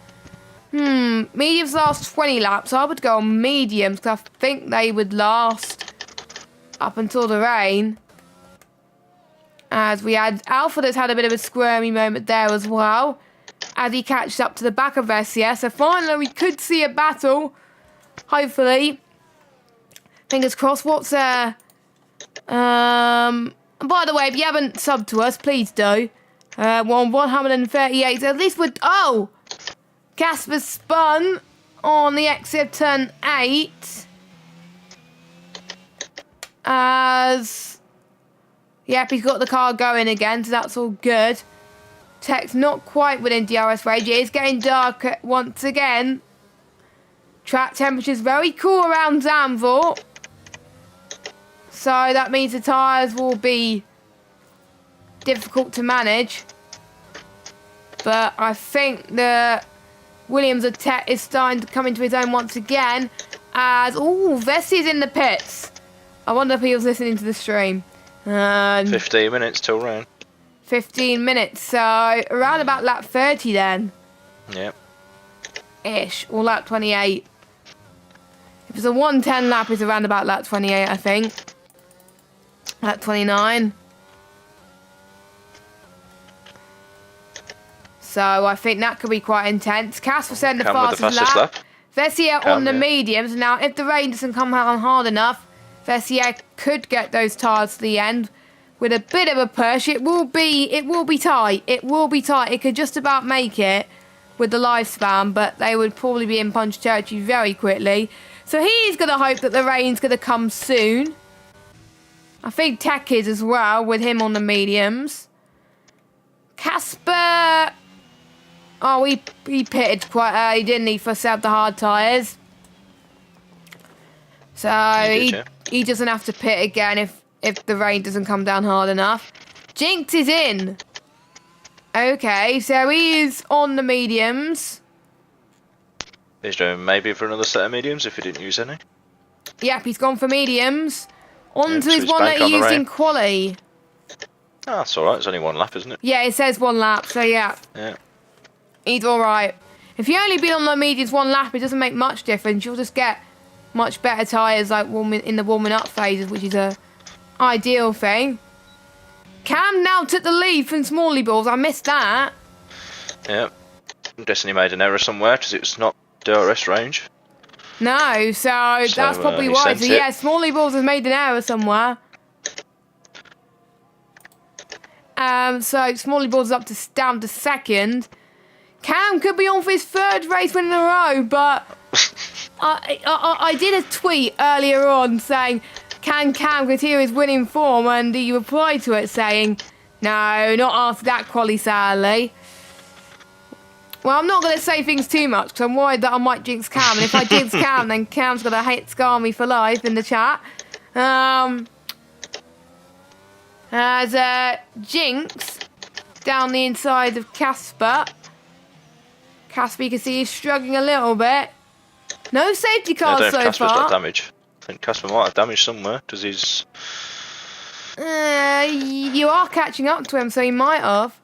mediums last 20 laps. I would go on mediums because I think they would last up until the rain. As we had Alpha that's had a bit of a squirmy moment there as well. As he catches up to the back of Vessier. So finally we could see a battle. Hopefully. Fingers crossed. What's by the way, if you haven't subbed to us, please do. 138. At least we're... Oh! Casper spun on the exit of turn 8. As... Yep, he's got the car going again, so that's all good. Tech's not quite within DRS range. It is getting dark once again. Track temperature's very cool around Zandvoort. So that means the tyres will be difficult to manage. But I think the Williams of Tech is starting to come into his own once again. As, Vessie's in the pits. I wonder if he was listening to the stream. 15 minutes till rain. 15 minutes, so around about lap 30 then. Yep. Ish, or lap 28. If it's a 110 lap, it's around about lap 28, I think. Lap 29. So I think that could be quite intense. Cass was saying the fastest lap. Vessier on the mediums. Now, if the rain doesn't come on hard enough, Vessier could get those tyres to the end with a bit of a push. It will be tight. It will be tight. It could just about make it with the lifespan, but they would probably be in punch territory very quickly. So he's going to hope that the rain's going to come soon. I think Tech is as well, with him on the mediums. Casper... Oh, he pitted quite early, didn't he, for the hard tyres. So he doesn't have to pit again if the rain doesn't come down hard enough. Jinx is in. Okay, so he is on the mediums. He's doing maybe for another set of mediums if he didn't use any. Yep, he's gone for mediums. On to his one that he used in quali. Oh, that's alright, it's only one lap, isn't it? Yeah, it says one lap, so yeah. Yeah. He's alright. If you only been on the mediums one lap, it doesn't make much difference. You'll just get much better tyres like in the warming up phases, which is a ideal thing. Cam now took the lead from Smalley Balls. I missed that. Yeah. I'm guessing he made an error somewhere because it's not DRS range. No, so that's probably why. So yeah, Smalley Balls has made an error somewhere. So Smalley Balls is up to down to second. Cam could be on for his third race win in a row, but I did a tweet earlier on saying, can Cam continue his winning form? And he replied to it saying, no, not after that quali, sadly. Well, I'm not going to say things too much because I'm worried that I might jinx Cam. And if I jinx Cam, then Cam's going to scar me for life in the chat. As Jinx down the inside of Casper. Casper, you can see he's struggling a little bit. No safety cars so Casper's far. got damage. I think Casper might have damage somewhere because he's... You are catching up to him, so he might have.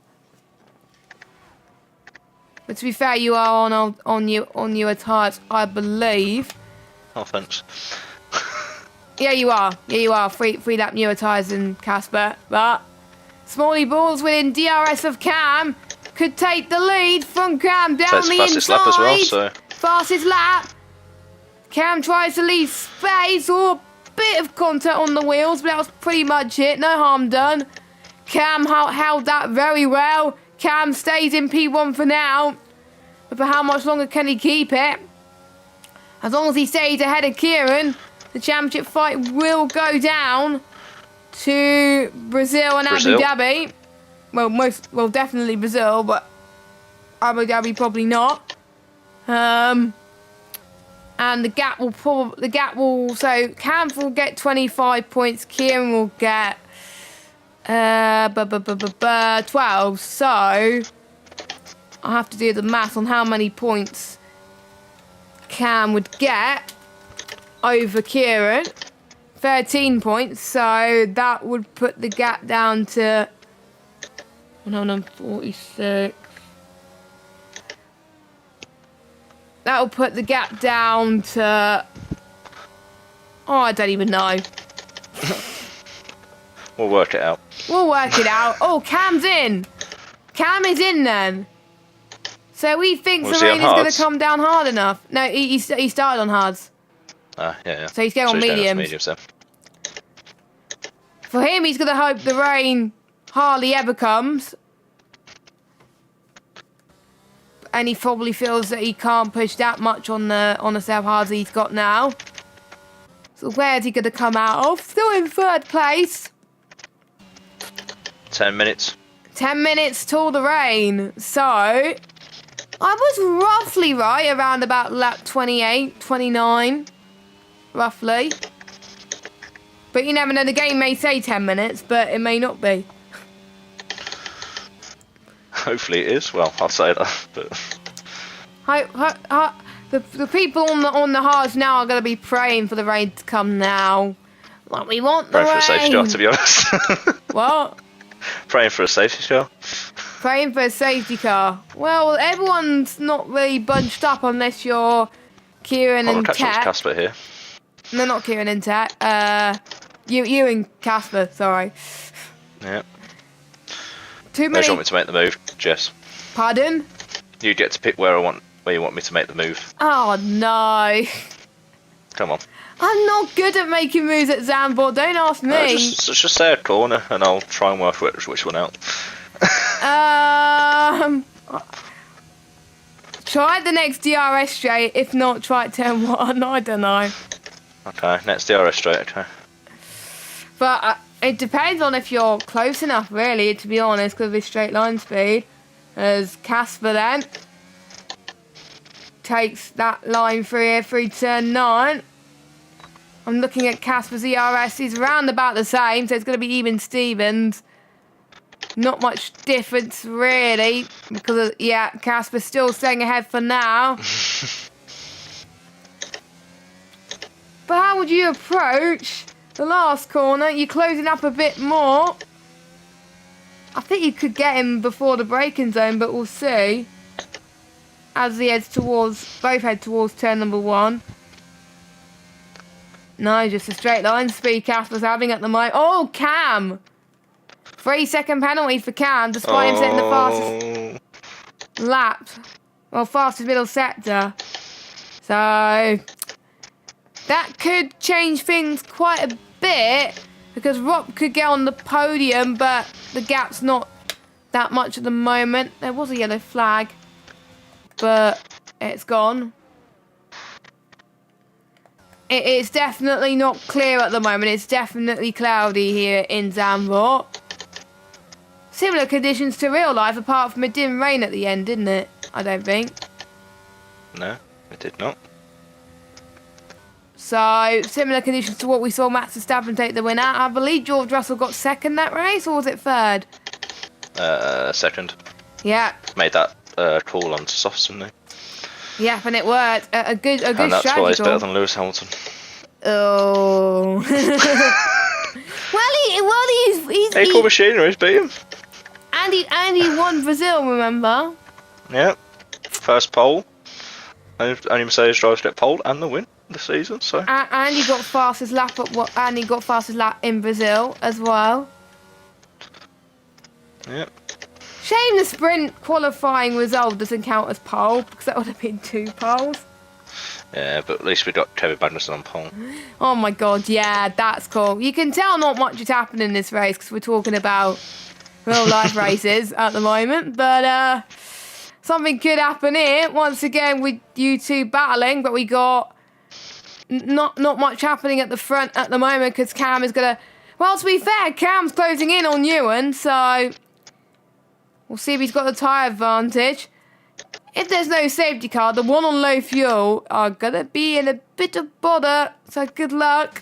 But to be fair, you are on your tyres, I believe. Oh, thanks. Yeah, you are. Yeah, you are. Three lap newer tyres than Casper. But Smalley Balls within DRS of Cam could take the lead from Cam down the fastest inside. Lap as well, so. Fastest lap. Cam tries to leave space or a bit of contact on the wheels, but that was pretty much it. No harm done. Cam held that very well. Cam stays in P1 for now. But for how much longer can he keep it? As long as he stays ahead of Kieran, the championship fight will go down. to Brazil and Brazil. Abu Dhabi. Well, definitely Brazil, but Abu Dhabi probably not. And the gap will so Cam will get 25 points. Kieran will get 12. So I have to do the math on how many points Cam would get over Kieran. 13 points. So that would put the gap down to 146. That will put the gap down to... Oh, I don't even know. We'll work it out. We'll work it out. Oh, Cam's in. Cam is in then. So he thinks the rain is going to come down hard enough. No, he started on hards. Yeah. So he's going on mediums. So. For him, he's going to hope the rain hardly ever comes. And he probably feels that he can't push that much on the set of hards he's got now. So where's he going to come out of? Still in third place. 10 minutes. 10 minutes till the rain. So I was roughly right around about lap 28, 29, roughly. But you never know, the game may say 10 minutes, but it may not be. Hopefully it is. Well, I'll say that. But the people on the hards now are going to be praying for the rain to come now. Like, we want the rain. praying for a safety car, to be honest. What? Praying for a safety car. Praying for a safety car. Well, everyone's not really bunched up unless you're Kieran and I'll catch up Tet. with Casper here. No, not Kieran and Tet. You and Casper, sorry. Yeah. Too Where many. do you want me to make the move, Jess? Pardon? You get to pick where you want me to make the move. Oh no. Come on. I'm not good at making moves at Zambot, don't ask me. Just say a corner and I'll try and work which one out. Try the next DRS straight, if not try it turn 1, I don't know. Okay, next DRS straight, okay. But it depends on if you're close enough, really, to be honest, because of his straight line speed. As Casper then takes that line through here through turn 9. I'm looking at Casper's ERS. He's around about the same, so it's going to be even Stevens. Not much difference, really, because, Casper's still staying ahead for now. But how would you approach the last corner? You're closing up a bit more. I think you could get him before the braking zone, but we'll see. As he heads both head towards turn number 1. No, just a straight line speed Casper's having at the moment. Oh, Cam! 3-second penalty for Cam, despite him setting the fastest lap. Well, fastest middle sector. So that could change things quite a bit, because Rob could get on the podium, but the gap's not that much at the moment. There was a yellow flag, but it's gone. It's definitely not clear at the moment. It's definitely cloudy here in Zandvoort. Similar conditions to real life, apart from it didn't rain at the end, didn't it? I don't think. No, it did not. So, similar conditions to what we saw Max Verstappen take the win at. I believe George Russell got second that race, or was it third? Second. Yeah. Made that call on softs, didn't they? Yeah, and it worked. A good and that's strategy. why he's better than Lewis Hamilton. Oh. he's Equal machinery's beat him. And he won Brazil, remember? Yeah. First pole. Only Mercedes drivers get pole and the win this season. So. And he got fastest lap and he got fastest lap in Brazil as well. Yeah. Shame the sprint qualifying result doesn't count as pole, because that would have been 2 poles. Yeah, but at least we got Kevin Magnussen on pole. Oh my god, yeah, that's cool. You can tell not much is happening in this race, because we're talking about real life races at the moment. But something could happen here. Once again, with you two battling, but we got not much happening at the front at the moment, because Cam is going to Well, to be fair, Cam's closing in on Ewan, so we'll see if he's got the tyre advantage. If there's no safety car, the one on low fuel are going to be in a bit of bother, so good luck.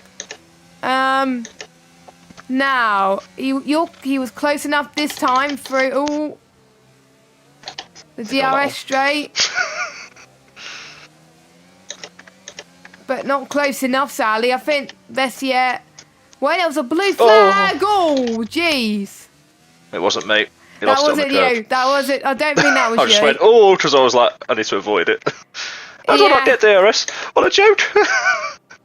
Now, he was close enough this time through the DRS straight. But not close enough, Sally. I think Vessier... Wait, there was a blue flag! Oh, jeez. It wasn't me. That wasn't you. That wasn't... I don't think that was you. I just went, oh, because I was like, I need to avoid it. How do I not get DRS? What a joke.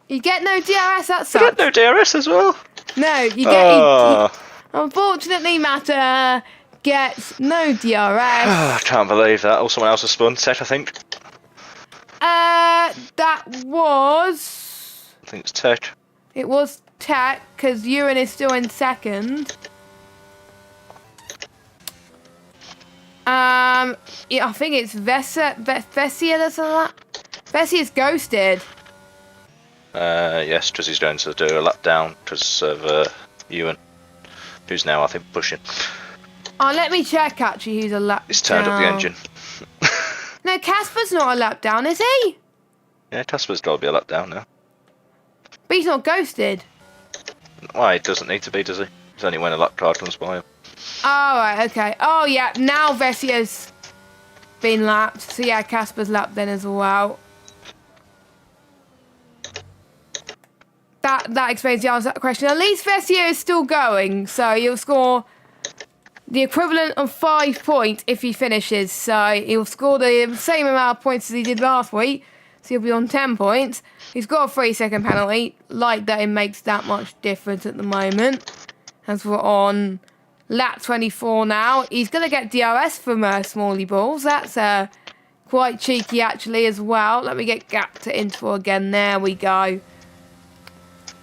You get no DRS, that's I get no DRS as well. No, you get... Unfortunately, Matter gets no DRS. I can't believe that. Oh, someone else has spun. Set, I think. That was... I think it's Tech. It was Tech, because Ewan is still in second. Yeah, I think it's Vessier that's a lap. Vessier's ghosted. Yes, because he's going to do a lap down because of Ewan, who's now, I think, pushing. Oh, let me check, actually, who's a lap down. He's turned up the engine. No, Casper's not a lap down, is he? Yeah, Casper's got to be a lap down now. But he's not ghosted. Why, he doesn't need to be, does he? It's only when a lap car comes by him. Oh, right, okay. Oh, yeah, now Vessier's been lapped. So, yeah, Casper's lapped then as well. That explains the answer to that question. At least Vessier is still going, so he'll score the equivalent of 5 points if he finishes. So he'll score the same amount of points as he did last week, so he'll be on 10 points. He's got a 3-second penalty. Like that, it makes that much difference at the moment. As we're on lap 24 now. He's going to get DRS from Smalley Balls. That's quite cheeky, actually, as well. Let me get gap to interval again. There we go.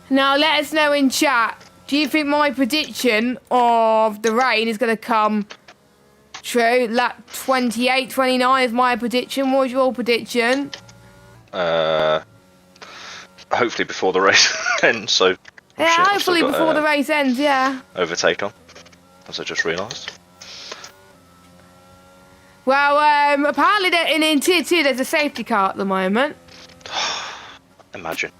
Now, let us know in chat, do you think my prediction of the rain is going to come true? Lap 28, 29 is my prediction. What was your prediction? Hopefully before the race ends, so... Yeah, hopefully before the race ends, yeah. Overtake on, as I just realised. Well, apparently in Tier 2 there's a safety car at the moment. Imagine.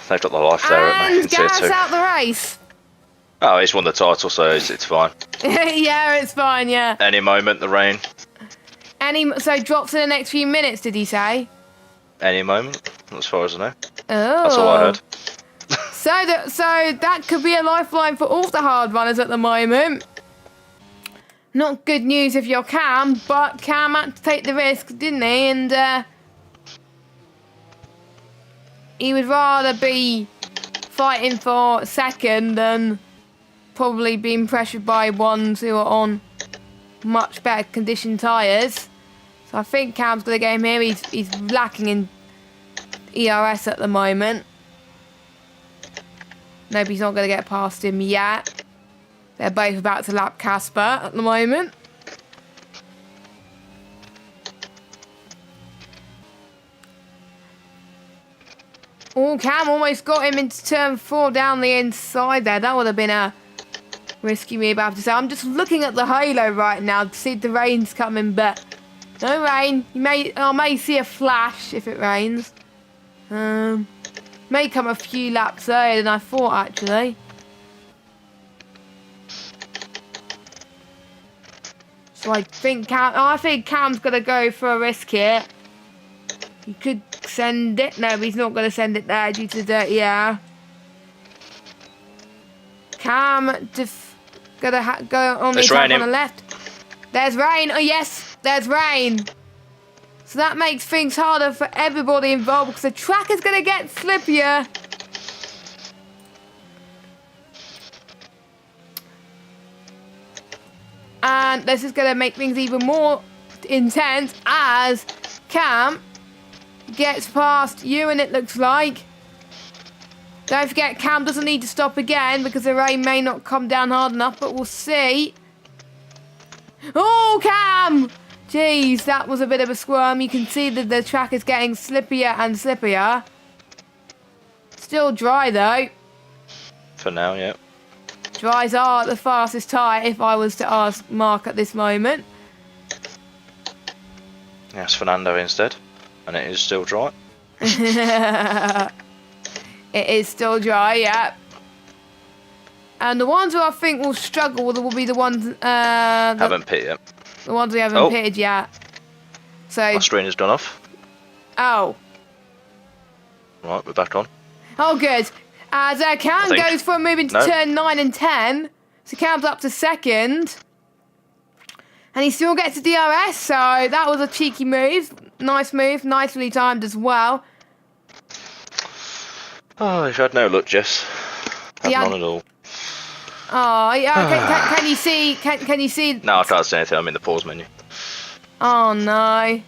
They've got the life there, haven't they? And Gareth's out the race. Oh, he's won the title, so it's fine. Yeah, it's fine, yeah. Any moment, the rain. So drops in the next few minutes, did he say? Any moment, as far as I know. Oh. That's all I heard. So that could be a lifeline for all the hard runners at the moment. Not good news if you're Cam, but Cam had to take the risk, didn't he? And he would rather be fighting for second than probably being pressured by ones who are on much better conditioned tyres. So I think Cam's going to get him here. He's lacking in ERS at the moment. Nope, he's not going to get past him yet. They're both about to lap Casper at the moment. Oh, Cam almost got him into turn 4 down the inside there. That would have been a risky move, I have to say. I'm just looking at the halo right now to see if the rain's coming, but no rain. I may see a flash if it rains. May come a few laps earlier than I thought, actually. So I think Cam's going to go for a risk here. He could send it. No, he's not going to send it there due to the dirty air. Cam going to go on the attack on the left. There's rain. Oh, yes, there's rain. So that makes things harder for everybody involved because the track is going to get slippier. And this is going to make things even more intense as Cam gets past Ewan, it looks like. Don't forget, Cam doesn't need to stop again because the rain may not come down hard enough, but we'll see. Oh, Cam! Jeez, that was a bit of a squirm. You can see that the track is getting slippier and slippier. Still dry, though. For now, yeah. Dries are the fastest tyre if I was to ask Mark at this moment. Yeah, it's Fernando instead. And it is still dry. It is still dry, yeah. And the ones who I think will struggle will be the ones... haven't pit yet. The ones we haven't pitted yet. So... My screen has gone off. Oh. Right, we're back on. Oh, good. As Cam goes for moving to turn 9 and 10. So Cam's up to second. And he still gets a DRS, so that was a cheeky move. Nice move, nicely timed as well. Oh, you've had no luck, Jess. None at all. Oh, yeah. Can you see? Can you see? No, I can't see anything. I'm in the pause menu. Oh no.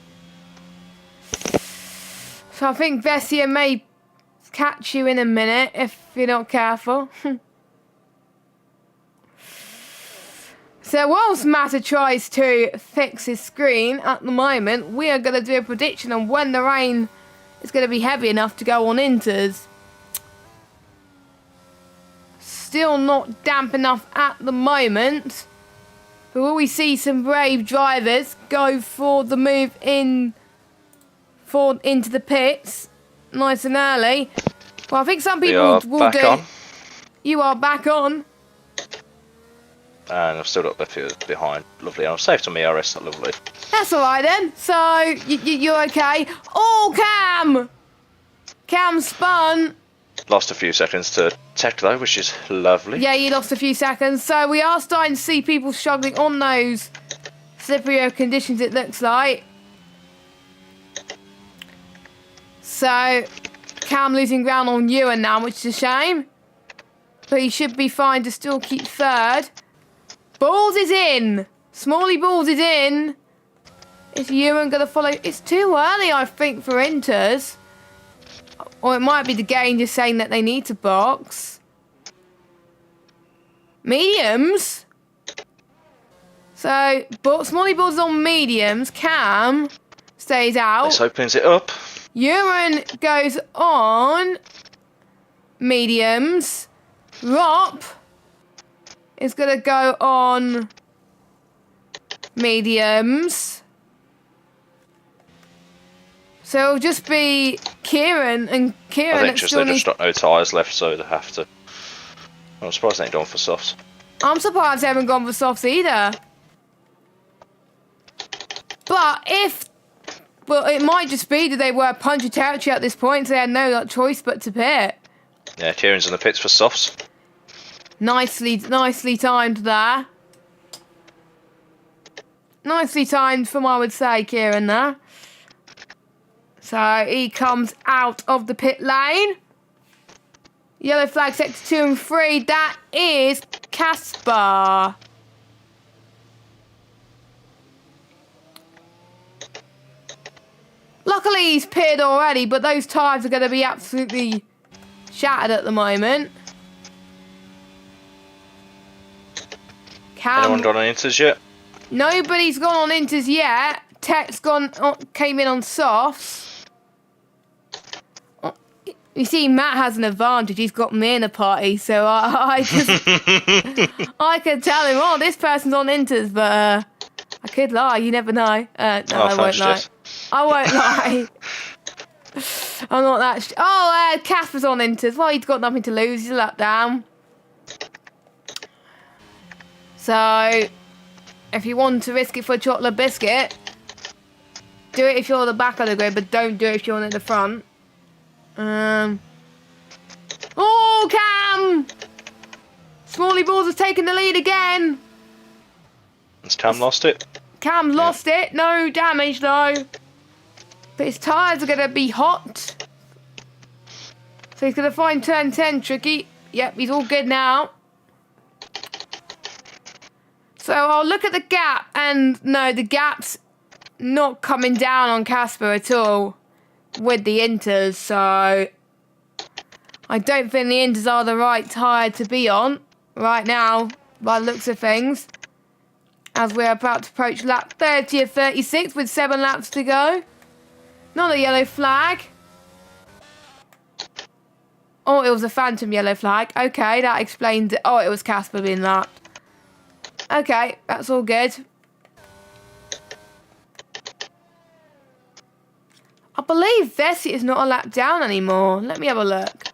So I think Vessia may catch you in a minute if you're not careful. So whilst Matter tries to fix his screen at the moment, we are going to do a prediction on when the rain is going to be heavy enough to go on inters. Still not damp enough at the moment. But will we see some brave drivers go for the move into the pits nice and early? Well, I think some people will do. On. You are back on. And I've still got Bethia behind. Lovely. I'm safe on ERS, not lovely. That's alright then. So, you're okay. Oh, Cam! Cam spun. Lost a few seconds to tech though, which is lovely. Yeah, you lost a few seconds. So we are starting to see people struggling on those slipperier conditions, it looks like. So, Cam losing ground on Ewan now, which is a shame. But he should be fine to still keep third. Balls is in. Smalley Balls is in. Is Ewan going to follow? It's too early, I think, for inters. Or it might be the game just saying that they need to box. Mediums. So, Smalley Balls on mediums. Cam stays out. This opens it up. Ewan goes on mediums. Rop is going to go on mediums. So it'll just be Kieran and Kieran. I think they just got no tyres left, so they have to. I'm surprised they ain't gone for softs. I'm surprised they haven't gone for softs either. But it might just be that they were puncher territory at this point, so they had no choice but to pit. Yeah, Kieran's in the pits for softs. Nicely timed there. Nicely timed from, I would say, Kieran there. So he comes out of the pit lane. Yellow flag sector 2 and 3. That is Casper. Luckily he's pitted already, but those tyres are going to be absolutely shattered at the moment. Anyone gone on inters yet? Nobody's gone on inters yet. Tech's came in on softs. You see, Matt has an advantage. He's got me in a party, so I could tell him, oh, this person's on inters, but I could lie. You never know. No, I won't lie. I won't lie. I'm not that. Casper's on inters. Well, he's got nothing to lose. He's a letdown. So, if you want to risk it for a chocolate biscuit, do it if you're at the back of the grid, but don't do it if you're at the front. Oh, Cam! Smalley Balls has taken the lead again. Has Cam lost it? Cam lost it. No damage, though. But his tyres are going to be hot. So he's going to find turn 10 tricky. Yep, he's all good now. So I'll look at the gap, and no, the gap's not coming down on Casper at all with the inters, so I don't think the inters are the right tyre to be on right now, by the looks of things, as we're about to approach lap 30 of 36 with 7 laps to go. Not a yellow flag. Oh, it was a phantom yellow flag. Okay, that explains it. Oh, it was Casper being lapped. Okay, that's all good. I believe Vessi is not a lap down anymore. Let me have a look.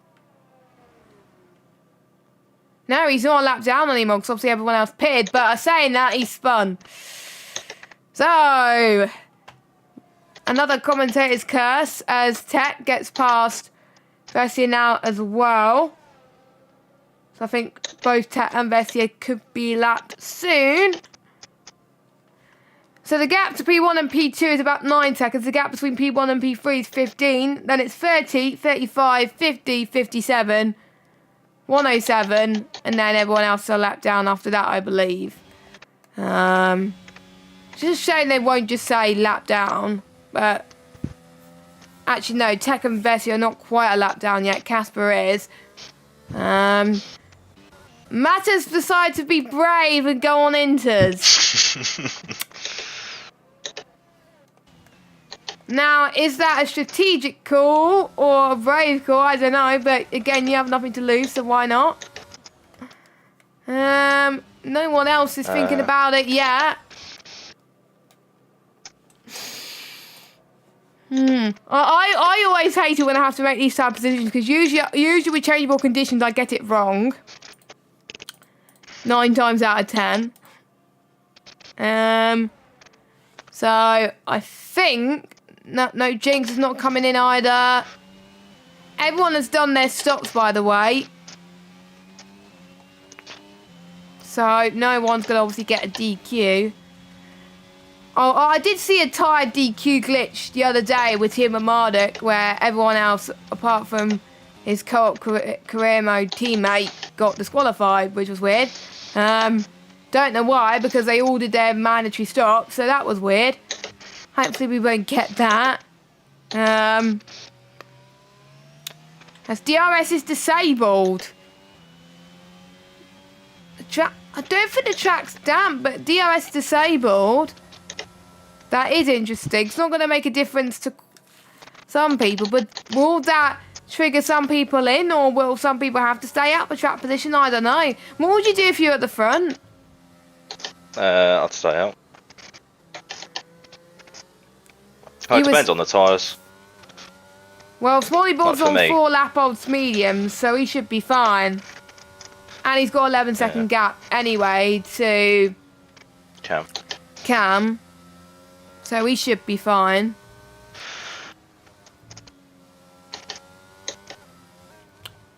No, he's not a lap down anymore because obviously everyone else pitted. But saying that, he spun. So, another commentator's curse as Tech gets past Vessi now as well. So I think both Tech and Vessi could be lapped soon. So the gap to P1 and P2 is about 9 seconds. The gap between P1 and P3 is 15. Then it's 30, 35, 50, 57, 107. And then everyone else will lap down after that, I believe. Just showing they won't just say lap down. But actually, no. Tech and Vessi are not quite a lap down yet. Casper is. Matters decide to be brave and go on inters. Now, is that a strategic call or a brave call? I don't know, but again, you have nothing to lose, so why not? No one else is thinking about it yet. I always hate it when I have to make these type of decisions because usually with changeable conditions, I get it wrong. 9 times out of 10. So I think no Jinx is not coming in either. Everyone has done their stops, by the way. So no one's gonna obviously get a DQ. Oh, I did see a tired DQ glitch the other day with Tim and Marduk, where everyone else, apart from his co-op career mode teammate, got disqualified, which was weird. Don't know why, because they all did their mandatory stop, so that was weird. Hopefully we won't get that. As DRS is disabled. I don't think the track's damp, but DRS disabled. That is interesting. It's not going to make a difference to some people, but will that trigger some people in, or will some people have to stay out for track position? I don't know. What would you do if you're at the front? I'd stay out. It depends on the tyres. Well, Smalley Ball's on me. 4 lap olds mediums, so he should be fine. And he's got 11-second gap anyway to Cam. So he should be fine.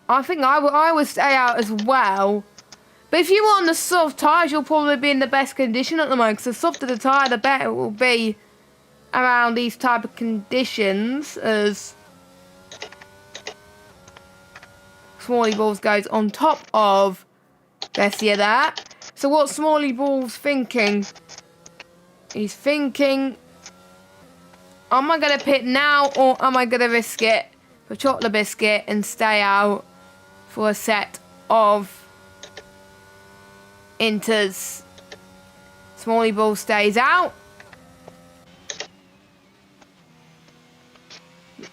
I think I would stay out as well. But if you were on the soft tyres, you'll probably be in the best condition at the moment. Because the softer the tyre, the better it will be around these type of conditions. As Smalley Balls goes on top of Bessia there. So what Smalley Balls thinking? He's thinking, am I going to pit now or am I going to risk it for chocolate biscuit and stay out for a set of inters? Smalley Ball stays out.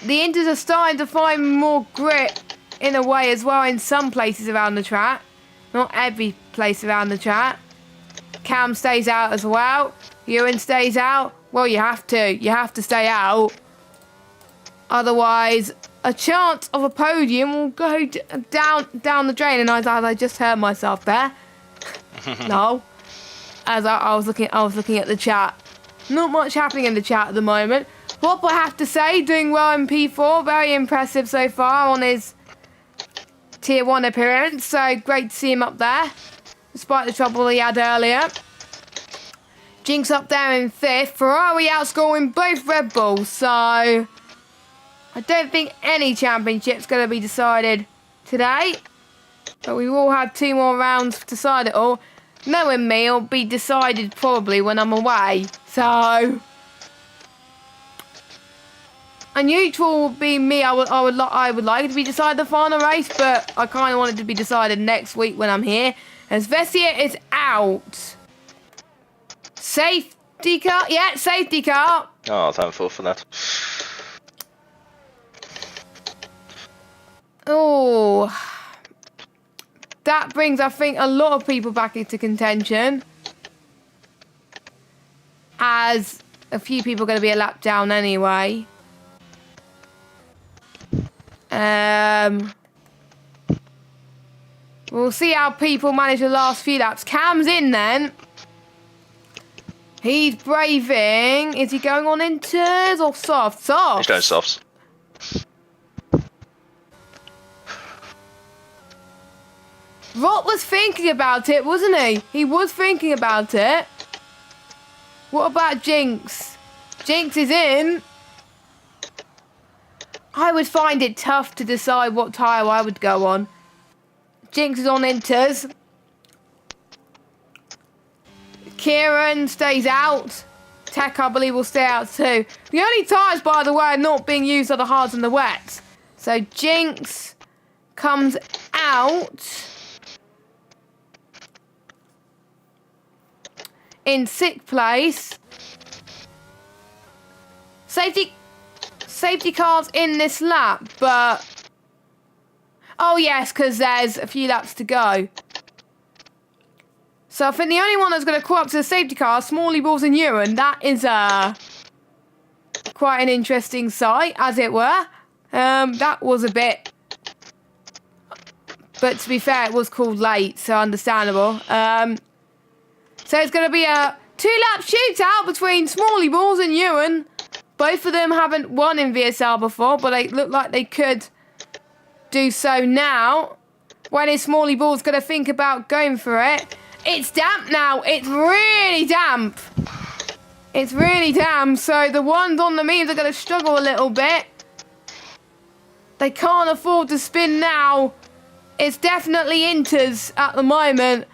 The inters are starting to find more grip in a way as well in some places around the track. Not every place around the track. Cam stays out as well. Ewan stays out. Well, you have to. You have to stay out. Otherwise, a chance of a podium will go down the drain. And I just heard myself there. No. As I was looking at the chat. Not much happening in the chat at the moment. What I have to say, doing well in P4. Very impressive so far on his Tier 1 appearance. So great to see him up there. Despite the trouble he had earlier. Jinx up there in 5th. Ferrari outscoring both Red Bulls. So I don't think any championship's going to be decided today. But we will have 2 more rounds to decide it all. Knowing me, it'll be decided probably when I'm away. So unusual would be me. I would like it to be decided the final race, but I kind of want it to be decided next week when I'm here. As Vessia is out. Safety car? Yeah, safety car. Oh, thankful for that. Oh, that brings, I think, a lot of people back into contention, as a few people are going to be a lap down anyway. We'll see how people manage the last few laps. Cam's in then. He's braving. Is he going on inters or soft? Soft. He's going softs. Rob was thinking about it, wasn't he? He was thinking about it. What about Jinx? Jinx is in. I would find it tough to decide what tyre I would go on. Jinx is on inters. Kieran stays out. Tech, I believe, will stay out too. The only tyres, by the way, are not being used are the hards and the wets. So Jinx comes out in 6th place. Safety cars in this lap, but... Oh, yes, because there's a few laps to go. So I think the only one that's going to call up to the safety car, Smalley, Balls and Ewan. That is quite an interesting sight, as it were. That was a bit... But to be fair, it was called late, so understandable. So it's going to be a 2-lap shootout between Smalley, Balls and Ewan. Both of them haven't won in VSL before, but they look like they could do so now. When is Smalley Balls going to think about going for it? It's damp now. It's really damp. It's really damp. So the ones on the memes are going to struggle a little bit. They can't afford to spin now. It's definitely inters at the moment.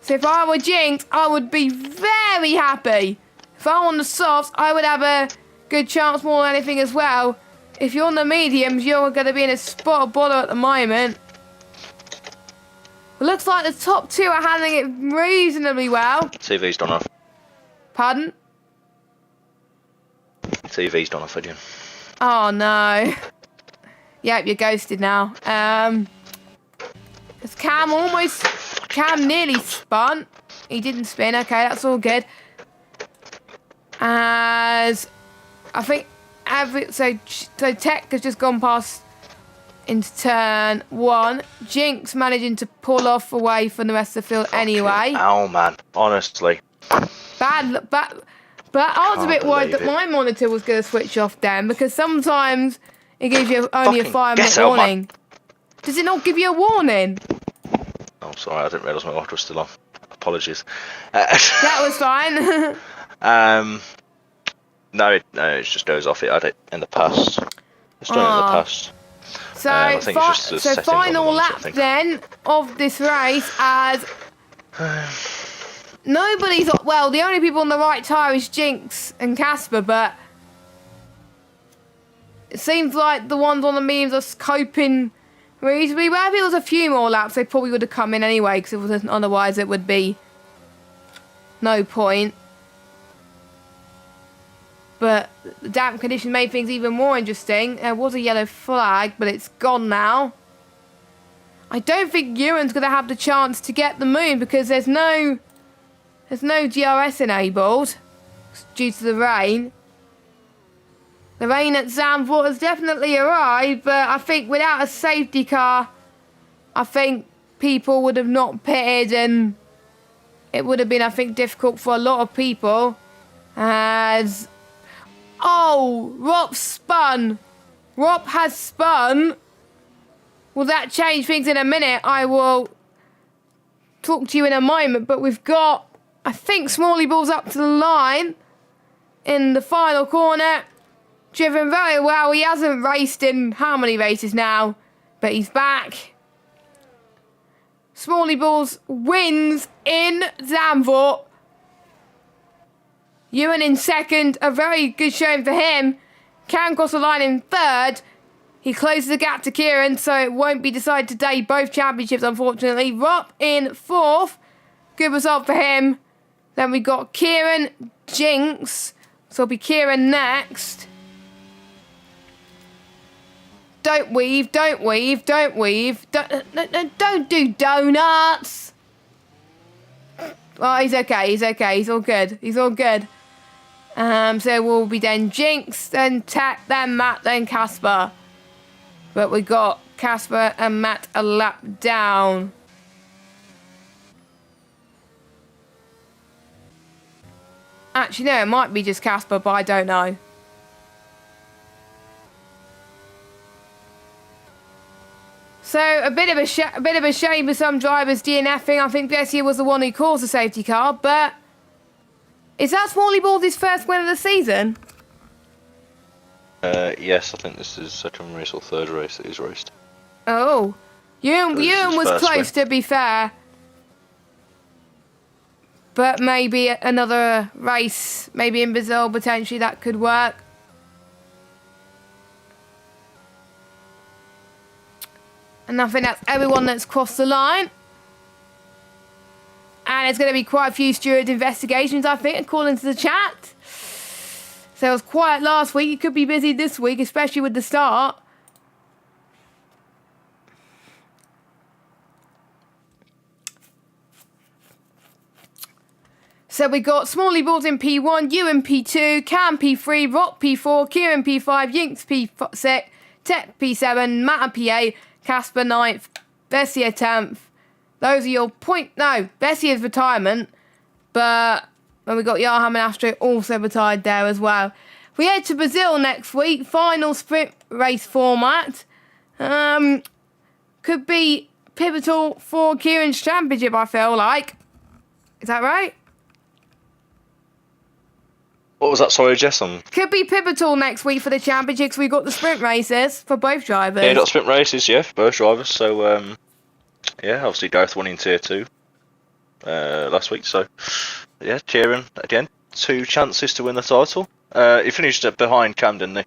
So if I were Jinx, I would be very happy. If I'm on the softs, I would have a good chance more than anything as well. If you're on the mediums, you're going to be in a spot of bother at the moment. It looks like the top two are handling it reasonably well. TV's done off. Pardon? TV's done off again. Oh no. Yep, you're ghosted now. It's Cam nearly spun. He didn't spin. Okay, that's all good. As I think so Tech has just gone past into turn 1. Jinx managing to pull off away from the rest of the field anyway. Ow, man. Honestly. Bad, but I was a bit worried that my monitor was going to switch off then, because sometimes it gives you only a 5-minute warning. Man. Does it not give you a warning? Oh, sorry, I didn't realise my auto was still on. Apologies. That was fine. No, it just goes off. It had it in the past. It's done it in the past. So, I think it's just the settings on final the ones, lap then of this race, as nobody's... Well, the only people on the right tyre is Jinx and Casper, but it seems like the ones on the memes are coping reasonably well. If it was a few more laps, they probably would have come in anyway, because otherwise it would be no point. But the damp condition made things even more interesting. There was a yellow flag, but it's gone now. I don't think Ewan's going to have the chance to get the moon, because there's no GRS enabled due to the rain. The rain at Zandvoort has definitely arrived, but I think without a safety car, I think people would have not pitted, and it would have been, I think, difficult for a lot of people. As... Oh, Rob spun. Rob has spun. Will that change things in a minute? I will talk to you in a moment, but we've got, I think, Smalley Balls up to the line in the final corner. Driven very well. He hasn't raced in how many races now, but he's back. Smalley Balls wins in Zandvoort. Ewan in second, a very good showing for him. Can cross the line in third. He closes the gap to Kieran, so it won't be decided today. Both championships, unfortunately. Rob in fourth. Good result for him. Then we got Kieran, Jinx. So it'll be Kieran next. Don't weave, don't weave, don't weave. Don't do donuts. Oh, he's okay, he's okay. He's all good. He's all good. So we'll be then Jinx, then Tech, then Matt, then Casper. But we got Casper and Matt a lap down. Actually, no, it might be just Casper, but I don't know. So a bit of a shame with some drivers DNFing. I think Bessie was the one who caused the safety car, but is that Smalley Baldy's first win of the season? Yes, I think this is second race or third race that he's raced. Oh, Ewan was close to be fair, but maybe another race, maybe in Brazil potentially that could work. And I think that's everyone that's crossed the line. And it's going to be quite a few steward investigations, I think, according to the chat. So it was quiet last week. It could be busy this week, especially with the start. So we got Smalley Balls in P1, Ewan P2, Cam P3, Rock P4, Kieran P5, Yinks P6, Tech P7, Matt P8, Casper 9th, Bessie 10th. Those are your Bessie is retirement, but when we got Yaham and Astro also retired there as well. We head to Brazil next week, final sprint race format. Could be pivotal for Kieran's championship, I feel like. Is that right? What was that? Sorry, Jess. Could be pivotal next week for the championship because we got the sprint races for both drivers. Yeah, got sprint races, yeah, for both drivers. So, yeah, obviously Gareth won in Tier 2 last week. So, yeah, Kieran, again, 2 chances to win the title. He finished behind Cam, didn't he?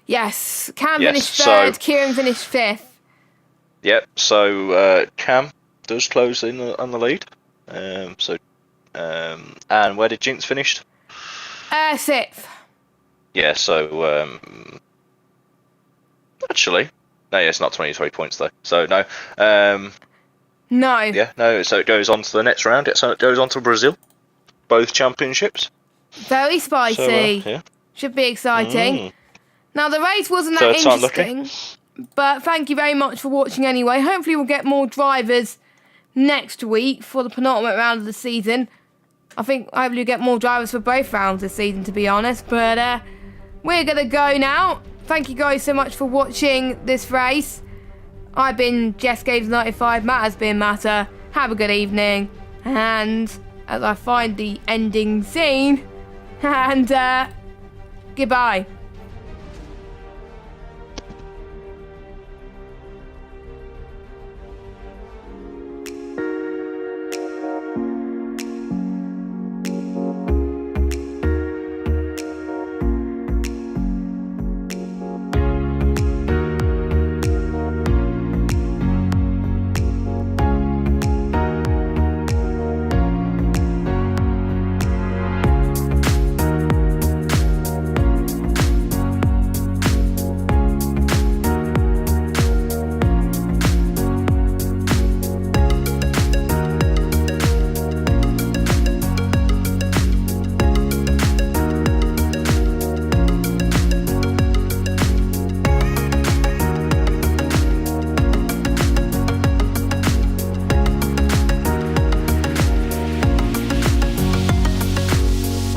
Yes, Cam finished 3rd, Kieran finished 5th. Yep, so Cam does close in on the lead. And where did Jinx finish? 6th. Yeah, so actually, no, yeah, it's not 23 points though. So no, no. Yeah, no. So it goes on to the next round. So it goes on to Brazil, both championships. Very spicy. So, yeah. Should be exciting. Now the race wasn't that interesting, but thank you very much for watching anyway. Hopefully we'll get more drivers next week for the penultimate round of the season. I think hopefully we'll get more drivers for both rounds this season, to be honest. But we're going to go now. Thank you guys so much for watching this race. I've been Jess Games 95. Matt has been Matter. Have a good evening. And as I find the ending scene, and goodbye.